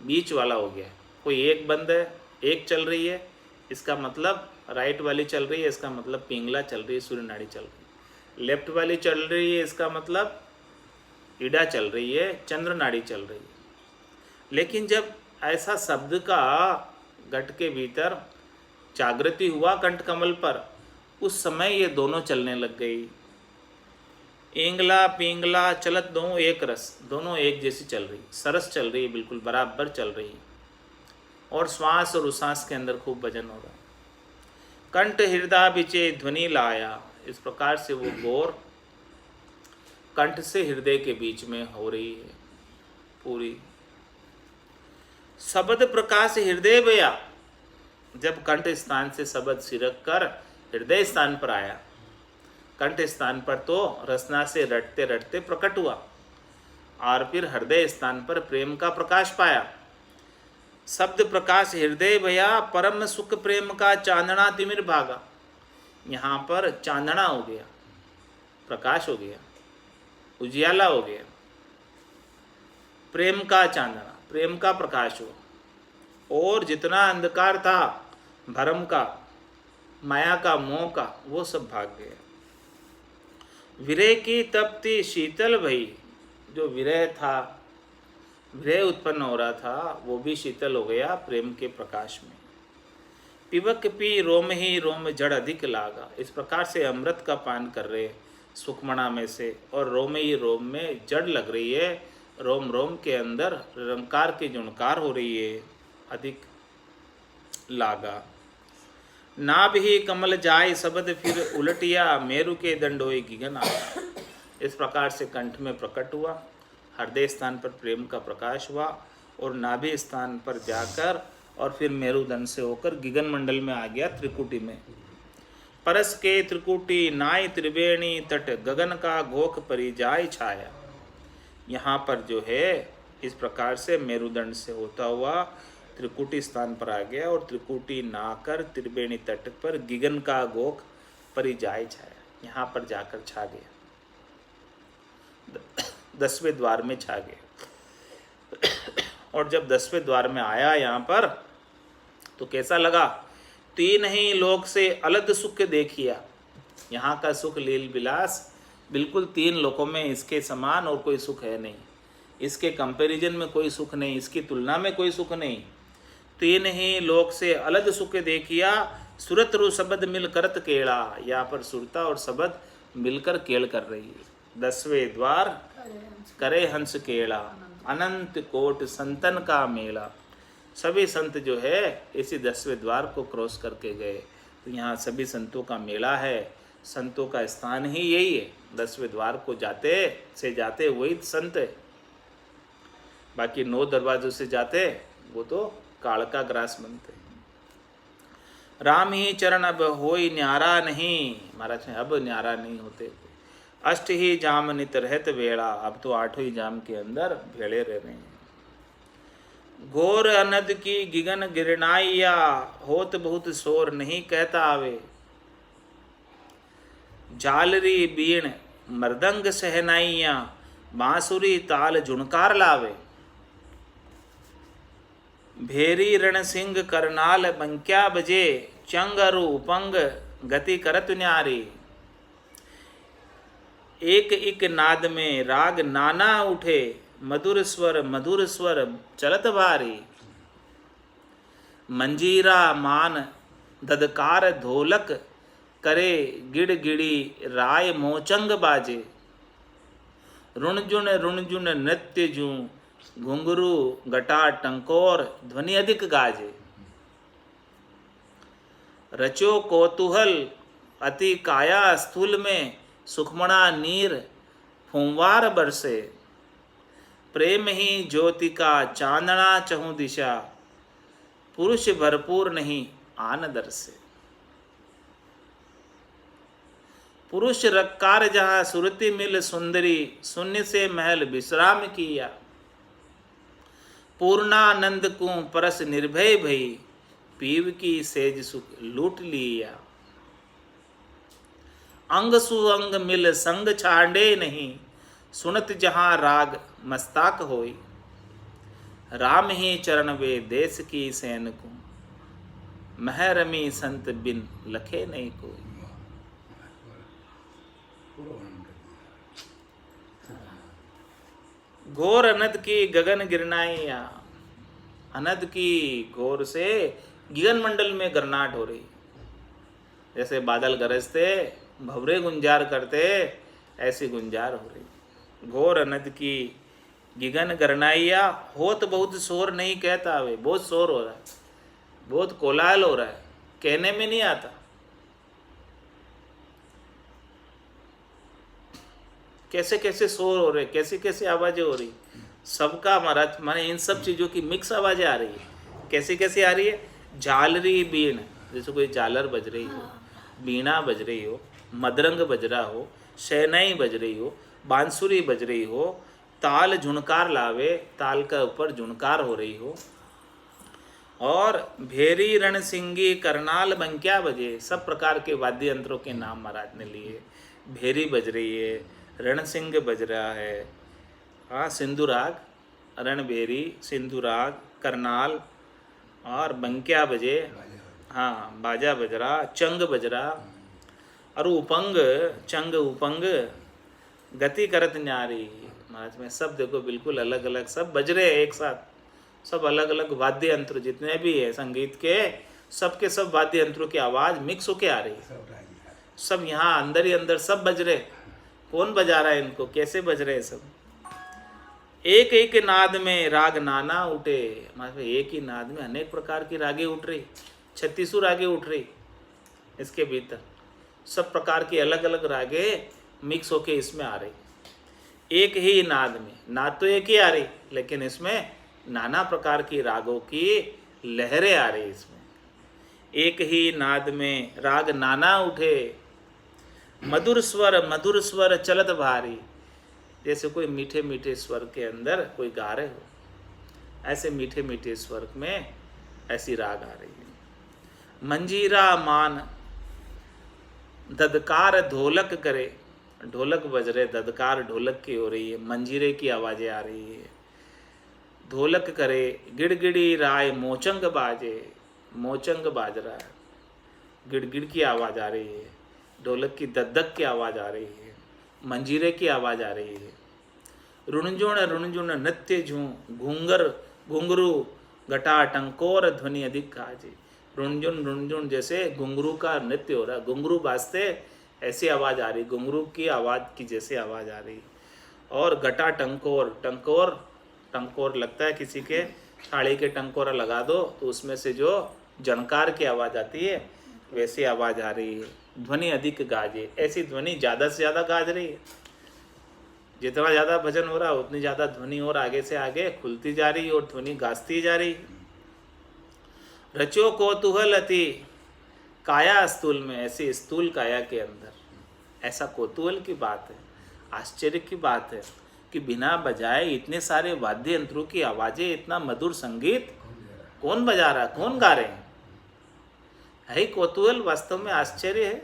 बीच वाला हो गया। कोई एक बंद है, एक चल रही है, इसका मतलब राइट वाली चल रही है, इसका मतलब पिंगला चल रही है, सूर्य नाड़ी चल रही है। लेफ्ट वाली चल रही है, इसका मतलब इडा चल रही है, चंद्र नाड़ी चल रही है। लेकिन जब ऐसा शब्द का घट के भीतर जागृति हुआ कंठ कमल पर, उस समय ये दोनों चलने लग गई। इंगला पिंगला चलत दो एक रस, दोनों एक जैसी चल रही, सरस चल रही है, बिल्कुल बराबर चल रही है, और श्वास और उश्वास के अंदर खूब वजन हो रहा है। कंठ हृदय बिचे ध्वनि लाया, इस प्रकार से वो गौर कंठ से हृदय के बीच में हो रही है पूरी। शब्द प्रकाश हृदय बया, जब कंठ स्थान से शब्द सिरक कर हृदय स्थान पर आया, कंठ स्थान पर तो रसना से रटते रटते प्रकट हुआ, और फिर हृदय स्थान पर प्रेम का प्रकाश पाया। शब्द प्रकाश हृदय भया, परम सुख प्रेम का चांदना तिमिर भागा। यहाँ पर चांदना हो गया, प्रकाश हो गया, उजियाला हो गया, प्रेम का चांदना, प्रेम का प्रकाश हुआ, और जितना अंधकार था भरम का, माया का, मोह का, वो सब भाग गया। विरह की तप्ती शीतल भई, जो विरह था, विरह उत्पन्न हो रहा था, वो भी शीतल हो गया प्रेम के प्रकाश में। पिबक पी रोम ही रोम जड़ अधिक लागा, इस प्रकार से अमृत का पान कर रहे सुखमणा में से, और रोम ही रोम में जड़ लग रही है, रोम रोम के अंदर रंकार की जुणकार हो रही है, अधिक लागा। नाभ ही कमल जाय शब्द फिर उलटिया, मेरु के दंडोई गिगन आया। इस प्रकार से कंठ में प्रकट हुआ, हृदय स्थान पर प्रेम का प्रकाश हुआ, और नाभि स्थान पर जाकर और फिर मेरुदंड से होकर गिगन मंडल में आ गया, त्रिकुटी में। परस के त्रिकुटी नाय त्रिवेणी तट, गगन का घोख परिजाय छाया। यहाँ पर जो है इस प्रकार से मेरुदंड से होता हुआ त्रिकुटी स्थान पर आ गया, और त्रिकुटी नाकर त्रिवेणी तट पर गिगन का गोख परिजाय छाया, यहाँ पर जाकर छा गया, 10वें द्वार में छा गया। और जब 10वें द्वार में आया यहाँ पर, तो कैसा लगा? तीन ही लोक से अलग सुख देखिया। यहाँ का सुख लील विलास बिल्कुल 3 लोकों में इसके समान और कोई सुख है नहीं, इसके कंपैरिजन में कोई सुख नहीं, इसकी तुलना में कोई सुख नहीं। तीन ही लोक से अलग सुख देखिया, सुरत रु शब्द मिल करत केड़ा। यहाँ पर सुरता और शब्द मिलकर केड़ कर रही है। 10वें द्वार करे हंस केड़ा, अनंत कोट संतन का मेला। सभी संत जो है इसी 10वें द्वार को क्रॉस करके गए, तो यहाँ सभी संतों का मेला है, संतों का स्थान ही यही है। 10वें द्वार को जाते वही संत है, बाकी 9 दरवाजों से जाते वो तो काल का ग्रास बनते। राम ही चरण अब होई न्यारा नहीं, महाराज अब न्यारा नहीं होते। अष्ट ही जाम नित रहत वेड़ा, अब तो 8 ही जाम के अंदर भेड़े रह रहे हैं। घोर अनद की गिगन गिरनाइया, होत बहुत शोर नहीं कहता आवे। झालरी बीण मृदंग सहनाइया, बांसुरी ताल झुणकार लावे। भेरी रण सिंह करनाल बंक्या बजे, चंगरु उपंग गति करत न्यारी। एक एक नाद में राग नाना उठे, मधुर स्वर चलत भारी। मंजीरा मान ददकार ढोलक करे गिड़ गिड़ी राय मोचंग बाजे। रुणजुन नृत्य जूं घुंघरू घटा टंकोर ध्वनि अधिक गाजे। रचो कौतूहल अति काया स्थूल में सुखमणा नीर फुंवार बरसे। प्रेम ही ज्योति का चांदना चहु दिशा पुरुष भरपूर नहीं आन दर से। पुरुष रक्कार जहाँ सुरति मिल सुंदरी शून्य से महल विश्राम किया। पूर्णानंद को परस निर्भय भई पीव की सेज सुख लूट लिया। अंग सुअंग मिल संग छांडे नहीं सुनत जहाँ राग मस्ताक होई। राम ही चरण वे देश की सैन को महरमी संत बिन लखे नहीं कोई। घोर अनद की गगन गिरनाइया। अनद की घोर से गगन मंडल में गरनाट हो रही। जैसे बादल गरजते भवरे गुंजार करते ऐसी गुंजार हो रही। घोर अनद की गिगन गरनाइया। हो तो बहुत शोर नहीं कहता वे, बहुत शोर हो रहा है, बहुत कोलाहल हो रहा है, कहने में नहीं आता। कैसे कैसे शोर हो रहे, कैसे कैसे आवाजें हो रही, सबका महाराज माने इन सब चीज़ों की मिक्स आवाजें आ रही है। कैसे कैसे आ रही है? झालरी बीण, जैसे कोई झालर बज रही हो, बीणा बज रही हो, मदरंग बज रहा हो, शहनाई बज रही हो, बांसुरी बज रही हो, ताल झुनकार लावे, ताल का ऊपर झुनकार हो रही हो, और भेरी रणसिंगी करनाल बंक्या बजे। सब प्रकार के वाद्य यंत्रों के नाम महाराज ने लिए। भेरी बज रही है, रणसिंग बज रहा है, हाँ सिंधुराग, रणभेरी, सिंधुराग, करनाल और बंक्या बजे, हाँ बाजा बज रहा, चंग बज रहा, और उपंग, चंग उपंग गति करत न्यारी। महाराज में सब देखो बिल्कुल अलग अलग सब बज रहे हैं एक साथ। सब अलग अलग वाद्य यंत्र जितने भी है संगीत के, सब के सब वाद्य यंत्रों की आवाज़ मिक्स होके आ रही है। सब यहाँ अंदर ही अंदर सब बज रहे। कौन बजा रहा है इनको, कैसे बज रहे हैं सब? एक एक नाद में राग नाना उठे। मतलब एक ही नाद में अनेक प्रकार की रागे उठ रही, 36 रागे उठ रही इसके भीतर। सब प्रकार की अलग अलग रागे मिक्स होके इसमें आ रही। एक ही नाद में, नाद तो एक ही आ रही, लेकिन इसमें नाना प्रकार की रागों की लहरें आ रही। इसमें एक ही नाद में राग नाना उठे। मधुर स्वर चलत भारी। जैसे कोई मीठे मीठे स्वर के अंदर कोई गा रहे हो, ऐसे मीठे मीठे स्वर में ऐसी राग आ रही है। मंजीरा मान ददकार ढोलक करे। ढोलक बज रहे, ददकार ढोलक की हो रही है, मंजीरे की आवाज़ें आ रही है। ढोलक करे गिड़गिड़ी राय मोचंग बाजे। मोचंग बाज रहा है, गिड़गिड़ की आवाज़ आ रही है, ढोलक की दद्दक की आवाज़ आ रही है, मंजीरे की आवाज़ आ रही है। रुणजुण नृत्य झूं घुंघरू घटा टंकोर ध्वनि अधिक काजे। रुणजुण जैसे घुंघरू का नृत्य हो रहा, घुंघरू बाजते ऐसी आवाज़ आ रही, घुंघरू की आवाज़ की जैसे आवाज़ आ रही। और घटा टंकोर लगता है किसी के थाली के टंकोरा लगा दो तो उसमें से जो जनकार की आवाज़ आती है वैसी आवाज़ आ रही है। ध्वनि अधिक गाजे। ऐसी ध्वनि ज़्यादा से ज़्यादा गाज रही है। जितना ज़्यादा भजन हो रहा है उतनी ज़्यादा ध्वनि और आगे से आगे खुलती जा रही है और ध्वनि गाजती जा रही है। रचो कौतूहल अति काया स्थूल में। ऐसी स्थूल काया के अंदर ऐसा कौतूहल की बात है, आश्चर्य की बात है कि बिना बजाए इतने सारे वाद्य यंत्रों की आवाज़ें, इतना मधुर संगीत कौन बजा रहा है, कौन गा रहे हैं? है कौतूहल, वास्तव में आश्चर्य है।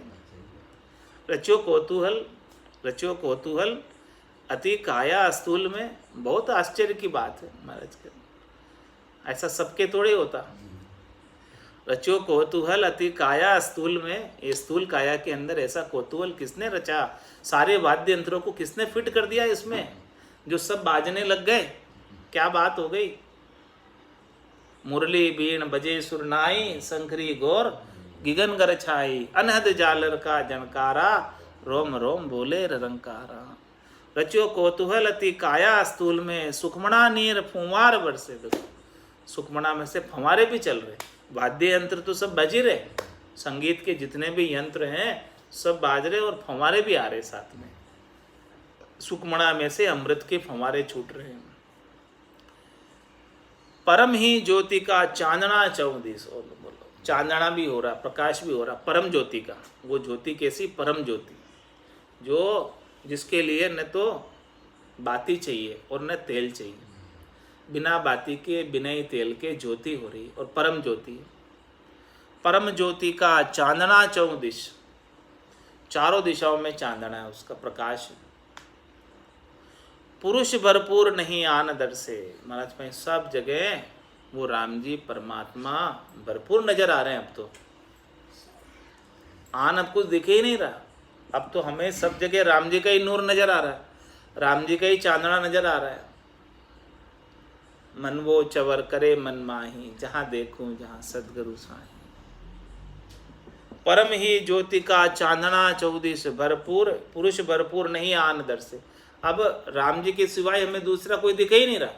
रचो कौतूहल अति काया स्थूल में, बहुत आश्चर्य की बात है महाराज के। ऐसा सबके थोड़े होता। रचो कौतूहल अति काया स्थूल में, ये स्थूल काया के अंदर ऐसा कौतूहल किसने रचा? सारे वाद्य यंत्रों को किसने फिट कर दिया इसमें, जो सब बाजने लग गए? क्या बात हो गई? मुरली बीण बजे सुरनाई, शंखरी गौर गिगन गर छाई, अनहद जालर का जनकारा, रोम रोम बोले रंकारा। रचो कौतूहल अति काया, स्थूल में सुखमणा नीर फुंवार बरसे। देखो सुखमणा में से फंवारे भी चल रहे, वाद्य यंत्र तो सब बज ही रहे, संगीत के जितने भी यंत्र हैं सब बाज रहे और फंवारे भी आ रहे साथ में। सुखमणा में से अमृत के फंवारे छूट रहे हैं। परम ही ज्योति का चांदना चौदिस, बोलो चांदना भी हो रहा, प्रकाश भी हो रहा, परम ज्योति का। वो ज्योति कैसी? परम ज्योति, जो जिसके लिए न तो बाती चाहिए और न तेल चाहिए, बिना बाती के बिना ही तेल के ज्योति हो रही और परम ज्योति। परम ज्योति का चांदना चौदिश, चारों दिशाओं में चांदना है, उसका प्रकाश। पुरुष भरपूर नहीं आन दर से, महाराज भाई सब जगह वो राम जी परमात्मा भरपूर नजर आ रहे हैं। अब तो आन अब कुछ दिखे ही नहीं रहा, अब तो हमें सब जगह राम जी का ही नूर नजर आ रहा है, राम जी का ही चांदना नजर आ रहा है। मन वो चवर करे मन माही, जहाँ देखूं जहाँ सदगुरु साही। परम ही ज्योति का चांदना चौदिश, भरपूर पुरुष भरपूर नहीं आन दर से। अब राम जी के सिवाय हमें दूसरा कोई दिख ही नहीं रहा,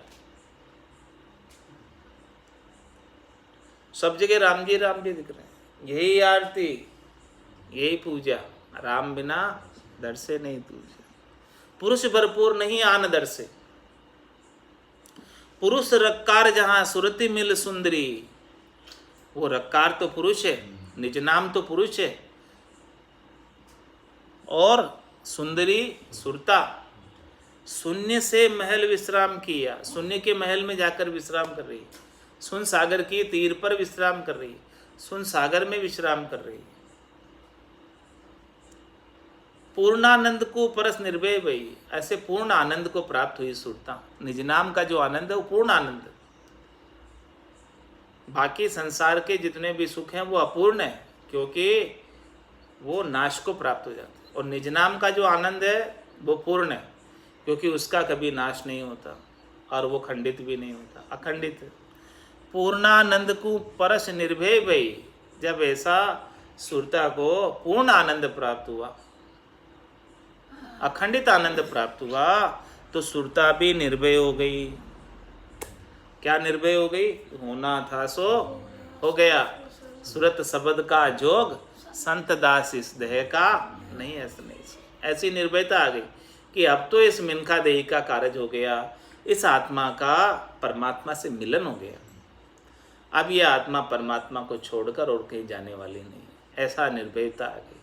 सब जगह राम जी दिख रहे हैं। यही आरती, यही पूजा, राम बिना दर से नहीं पूजा। पुरुष भरपूर नहीं आन दर से, पुरुष रक्कार जहां सुरति मिल सुंदरी। वो रक्कार तो पुरुष है, निज नाम तो पुरुष है, और सुंदरी सुरता। शून्य से महल विश्राम किया, शून्य के महल में जाकर विश्राम कर रही, सुन सागर की तीर पर विश्राम कर रही, सुन सागर में विश्राम कर रही। पूर्णानंद को परस निर्भय भई, ऐसे पूर्ण आनंद को प्राप्त हुई सुरता। निज नाम का जो आनंद है वो पूर्ण आनंद है, बाकी संसार के जितने भी सुख हैं वो अपूर्ण है, क्योंकि वो नाश को प्राप्त हो जाते हैं। और निज नाम का जो आनंद है वो पूर्ण है, क्योंकि उसका कभी नाश नहीं होता और वो खंडित भी नहीं होता, अखंडित है। पूर्णानंद को परस निर्भय भई, जब ऐसा सुरता को पूर्ण आनंद प्राप्त हुआ, अखंडित आनंद प्राप्त हुआ, तो सुरता भी निर्भय हो गई। क्या निर्भय हो गई? होना था सो हो गया, सुरत शब्द का जोग, संत दास इस देह का नहीं ऐसा नहीं। ऐसी निर्भयता आ गई कि अब तो इस मिनखा देही का कार्य हो गया, इस आत्मा का परमात्मा से मिलन हो गया, अब यह आत्मा परमात्मा को छोड़कर और कहीं जाने वाली नहीं। ऐसा निर्भयता आ गई।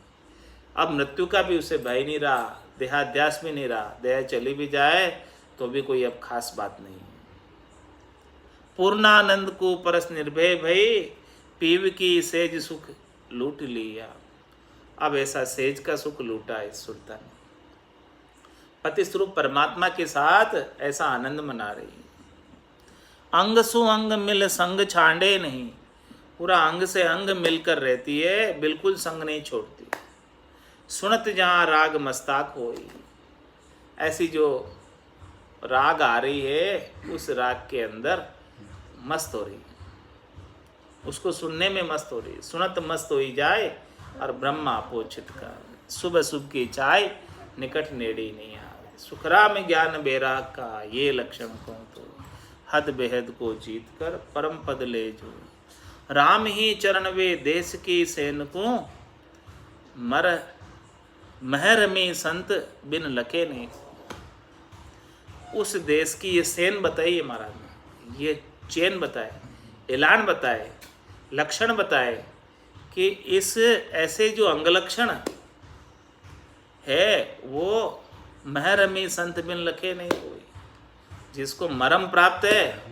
अब मृत्यु का भी उसे भय नहीं रहा, देहाध्यास भी नहीं रहा, देह चली भी जाए तो भी कोई अब खास बात नहीं है। पूर्णानंद को परस निर्भय भई, पीव की सेज सुख लूट लिया। अब ऐसा सेज का सुख लूटा इस सुरता ने, पति स्वरूप परमात्मा के साथ ऐसा आनंद मना रही है। अंग सु अंग मिल संग छांडे नहीं, पूरा अंग से अंग मिलकर रहती है, बिल्कुल संग नहीं छोड़ती। सुनत जहाँ राग मस्ताक होई, ऐसी जो राग आ रही है उस राग के अंदर मस्त हो रही है, उसको सुनने में मस्त हो रही है। सुनत मस्त हो ही जाए और ब्रह्मा पोछित का, सुबह सुबह की चाय निकट नेड़ी नहीं आवे। सुखरा में ज्ञान बेराग का, ये लक्षण को तो हद बेहद को जीत कर परम पद ले जो। राम ही चरण वे देश की सेन को, मर महर में संत बिन लखे नहीं। उस देश की ये सेन बताई है महाराज ने, ये चेन बताए, ऐलान बताए, लक्षण बताए कि इस ऐसे जो अंगलक्षण है वो महरमी संत बिन लखे नहीं कोई। जिसको मरम प्राप्त है,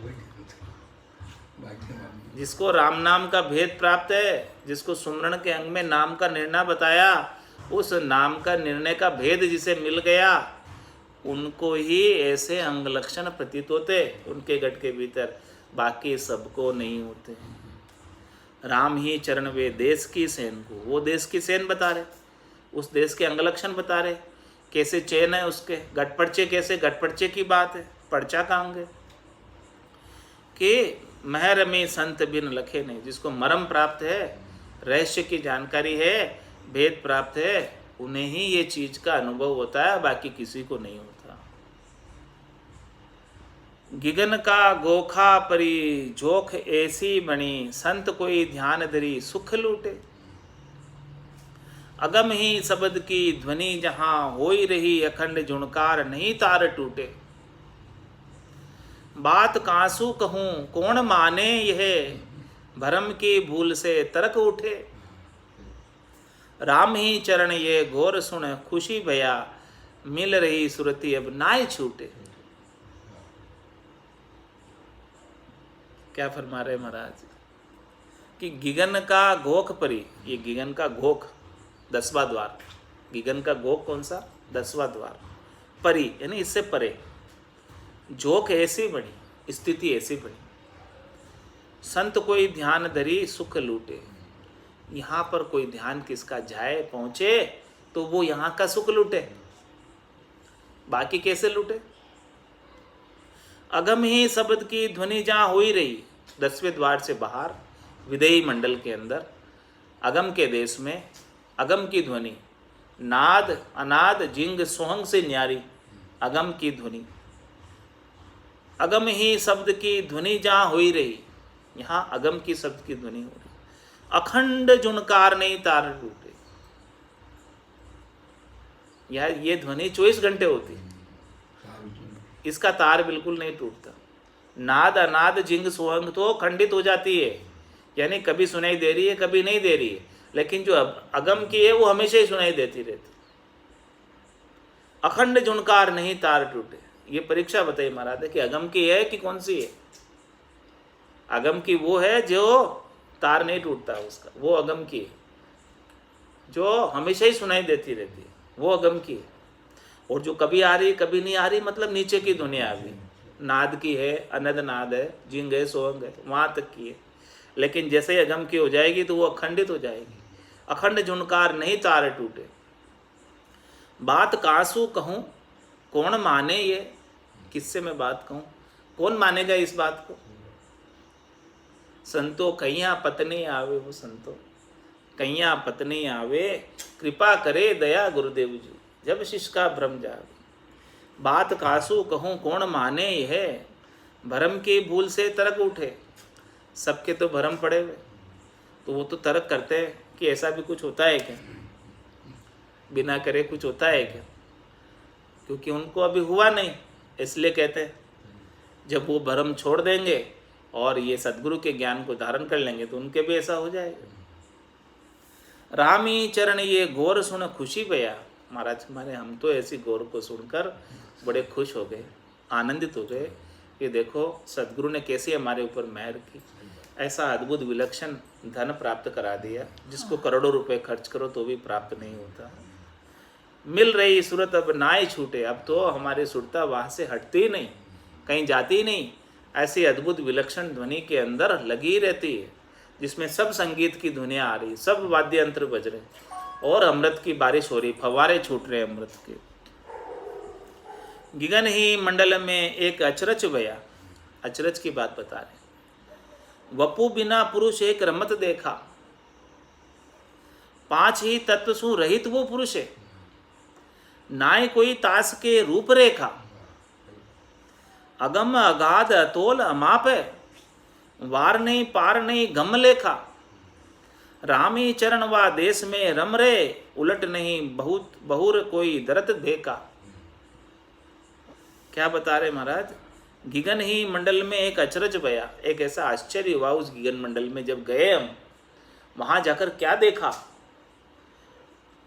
जिसको राम नाम का भेद प्राप्त है, जिसको सुमरण के अंग में नाम का निर्णय बताया, उस नाम का निर्णय का भेद जिसे मिल गया, उनको ही ऐसे अंग लक्षण प्रतीत होते उनके गट के भीतर, बाकी सबको नहीं होते। राम ही चरण वे देश की सेन को, वो देश की सेन बता रहे, उस देश के अंग लक्षण बता रहे, कैसे चैन है उसके, गटपर्चे कैसे, गटपर्चे की बात है, पर्चा का अंग है कि महर में संत बिन लखे नहीं। जिसको मर्म प्राप्त है, रहस्य की जानकारी है, भेद प्राप्त है, उन्हें ही ये चीज का अनुभव होता है, बाकी किसी को नहीं होता। गिगन का गोखा परी जोख ऐसी बनी, संत कोई ध्यान धरी सुख लूटे। अगम ही शब्द की ध्वनि जहां होई रही, अखंड जुणकार नहीं तार टूटे। बात कांसू कहूं कौन माने यह, भरम की भूल से तरक उठे। राम ही चरण ये घोर सुन खुशी भया, मिल रही सुरती अब नाय छूटे। क्या फरमा रहे महाराज कि गिगन का गोख परी, ये गिगन का गोख 10वां द्वार, गिगन का गोख कौन सा? 10वां द्वार। परी यानी इससे परे, जोख ऐसी बड़ी, स्थिति ऐसी बड़ी, संत कोई ध्यान धरी सुख लूटे। यहाँ पर कोई ध्यान किसका जाए पहुंचे तो वो यहाँ का सुख लूटे, बाकी कैसे लूटे? अगम ही शब्द की ध्वनि जहाँ हो ही रही, 10वें द्वार से बाहर विदेही मंडल के अंदर, अगम के देश में अगम की ध्वनि, नाद अनाद जिंग सोहंग से न्यारी, अगम की ध्वनि। अगम ही शब्द की ध्वनि जहाँ हो ही रही, यहाँ अगम की शब्द की ध्वनि हो रही। अखंड जुणकार नहीं तार टूटे, यह ये ध्वनि 24 घंटे होती है, इसका तार बिल्कुल नहीं टूटता। नाद अनाद जिंग सुहंग तो खंडित हो जाती है, यानी कभी सुनाई दे रही है कभी नहीं दे रही है, लेकिन जो अगम की है वो हमेशा ही सुनाई देती रहती। अखंड जुणकार नहीं तार टूटे, ये परीक्षा बताई महाराज कि अगम की है कि कौन सी है। अगम की वो है जो तार नहीं टूटता उसका, वो अगम की है जो हमेशा ही सुनाई देती रहती है, वो अगम की है। और जो कभी आ रही कभी नहीं आ रही, मतलब नीचे की दुनिया आ गई, नाद की है, अनद नाद है, जिंग है, सोहंग है, वहाँ तक की है। लेकिन जैसे ही अगम की हो जाएगी तो वो अखंडित हो जाएगी। अखंड जुणकार नहीं तार टूटे। बात कासू कहूँ कौन माने ये, किससे मैं बात कहूँ, कौन मानेगा इस बात को? संतो कहिया पत्नी आवे, वो संतो कहिया पत्नी आवे, कृपा करे दया गुरुदेव जी, जब शिष्य का भ्रम जावे। बात कासू कहूँ कौन माने यह, भरम की भूल से तरक उठे। सबके तो भरम पड़े हुए, तो वो तो तर्क करते हैं कि ऐसा भी कुछ होता है क्या, बिना करे कुछ होता है क्या, क्योंकि उनको अभी हुआ नहीं, इसलिए कहते हैं। जब वो भरम छोड़ देंगे और ये सद्गुरु के ज्ञान को धारण कर लेंगे तो उनके भी ऐसा हो जाएगा। रामी चरण ये गौर सुन खुशी भया। महाराज हमारे हम तो ऐसी गौर को सुनकर बड़े खुश हो गए, आनंदित हो गए कि देखो सद्गुरु ने कैसे हमारे ऊपर मेहर की, ऐसा अद्भुत विलक्षण धन प्राप्त करा दिया जिसको करोड़ों रुपए खर्च करो तो भी प्राप्त नहीं होता। मिल रही सूरत अब नाई छूटे, अब तो हमारी सुरता वहाँ से हटती ही नहीं, कहीं जाती ही नहीं। ऐसी अद्भुत विलक्षण ध्वनि के अंदर लगी रहती है, जिसमें सब संगीत की ध्वनियाँ आ रही, सब वाद्य यंत्र बज रहे और अमृत की बारिश हो रही, फव्वारे छूट रहे अमृत के। गिगन ही मंडल में एक अचरज भया, अचरज की बात बता रहे। वपु बिना पुरुष एक रमत देखा, 5 ही तत्व सु रहित वो पुरुष है, नाय कोई तास के रूप रेखा। अगम अगाध अतोल अमाप है, वार नहीं पार नहीं गम लेखा। रामी चरण वा देश में रम रे, उलट नहीं बहुत बहुर कोई दरत देखा। क्या बता रहे महाराज? गिगन ही मंडल में एक अचरज भया, एक ऐसा आश्चर्य हुआ उस गिगन मंडल में। जब गए हम वहां जाकर क्या देखा?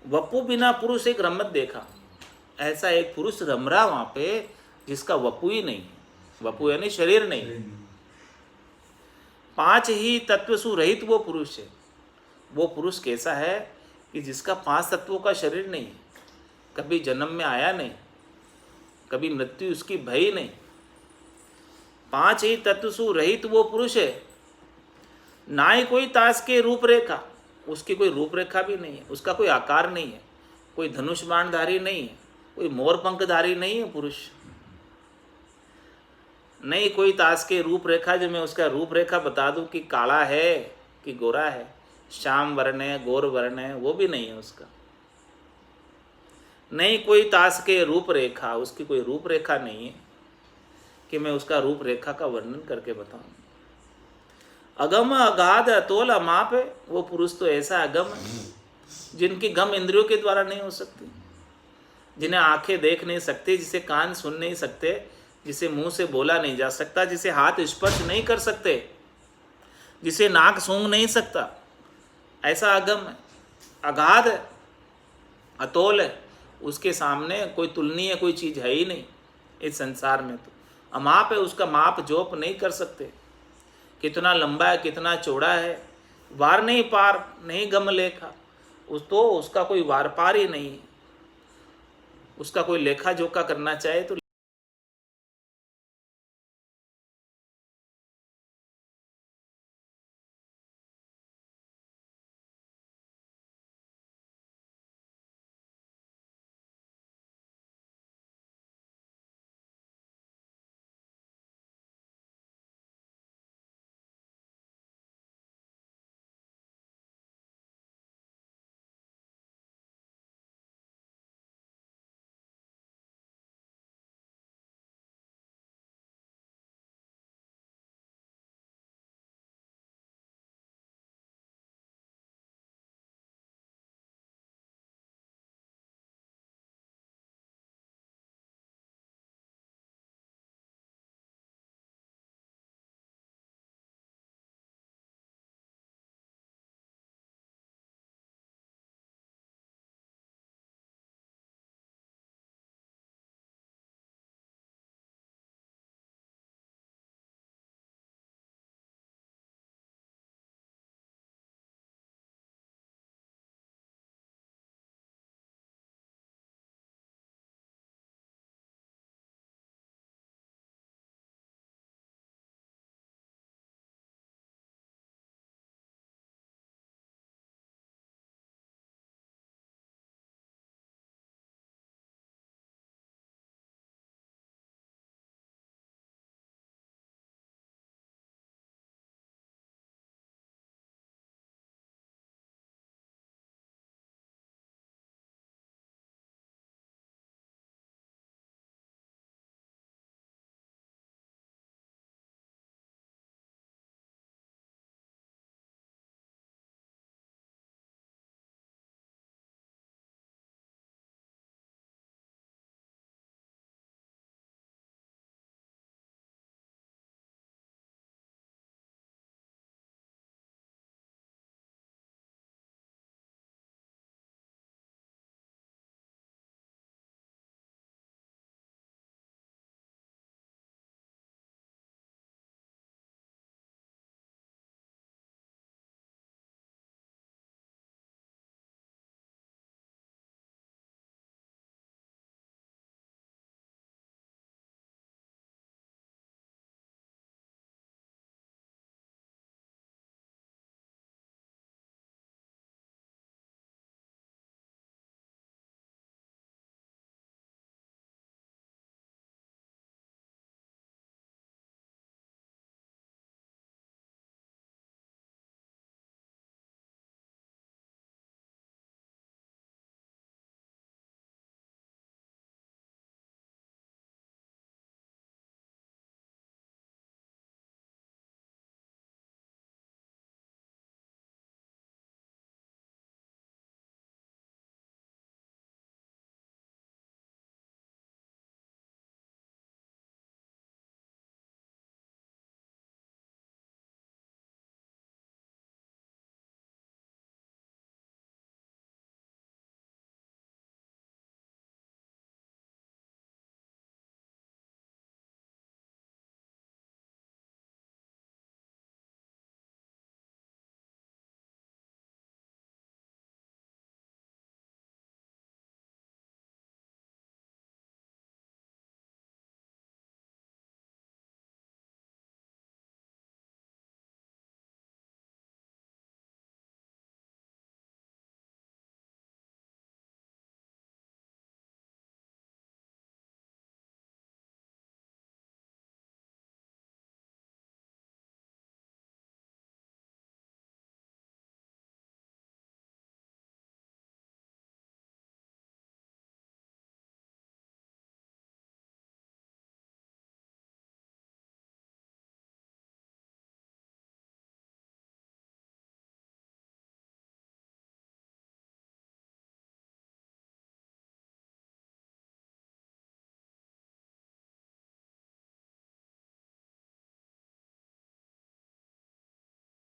वपु बिना पुरुष एक रमत देखा, ऐसा एक पुरुष रम रहा वहां पे जिसका वपु ही नहीं, वपु यानी शरीर नहीं। 5 ही तत्व सु रहित वो पुरुष है। वो पुरुष कैसा है कि जिसका 5 तत्वों का शरीर नहीं, कभी जन्म में आया नहीं, कभी मृत्यु उसकी भई नहीं। 5 ही तत्व सु रहित वो पुरुष है, ना ही कोई ताश के रूपरेखा, उसकी कोई रूपरेखा भी नहीं है, उसका कोई आकार नहीं है, कोई धनुष बाणधारी नहीं है, कोई मोर पंखधारी नहीं है पुरुष। नहीं कोई ताश के रूपरेखा जो मैं उसका रूपरेखा बता दूं कि काला है कि गोरा है, श्याम वर्ण है, गौर वर्ण है, वो भी नहीं है उसका। नहीं कोई ताश के रूपरेखा, उसकी कोई रूपरेखा नहीं है कि मैं उसका रूपरेखा का वर्णन करके बताऊं। अगम अगाध अतोल अमाप है, वो पुरुष तो ऐसा अगम है जिनकी गम इंद्रियों के द्वारा नहीं हो सकती, जिन्हें आंखें देख नहीं सकती, जिसे कान सुन नहीं सकते, जिसे मुंह से बोला नहीं जा सकता, जिसे हाथ स्पर्श नहीं कर सकते, जिसे नाक सूंघ नहीं सकता, ऐसा अगम है, अगाध है, अतोल है, उसके सामने कोई तुलनीय कोई चीज है ही नहीं इस संसार में। तो अमाप है, उसका माप जोप नहीं कर सकते, कितना लंबा है कितना चौड़ा है, वार नहीं पार नहीं गम लेखा, उसका कोई वार पार ही नहीं है। उसका कोई लेखा जोखा करना चाहे तो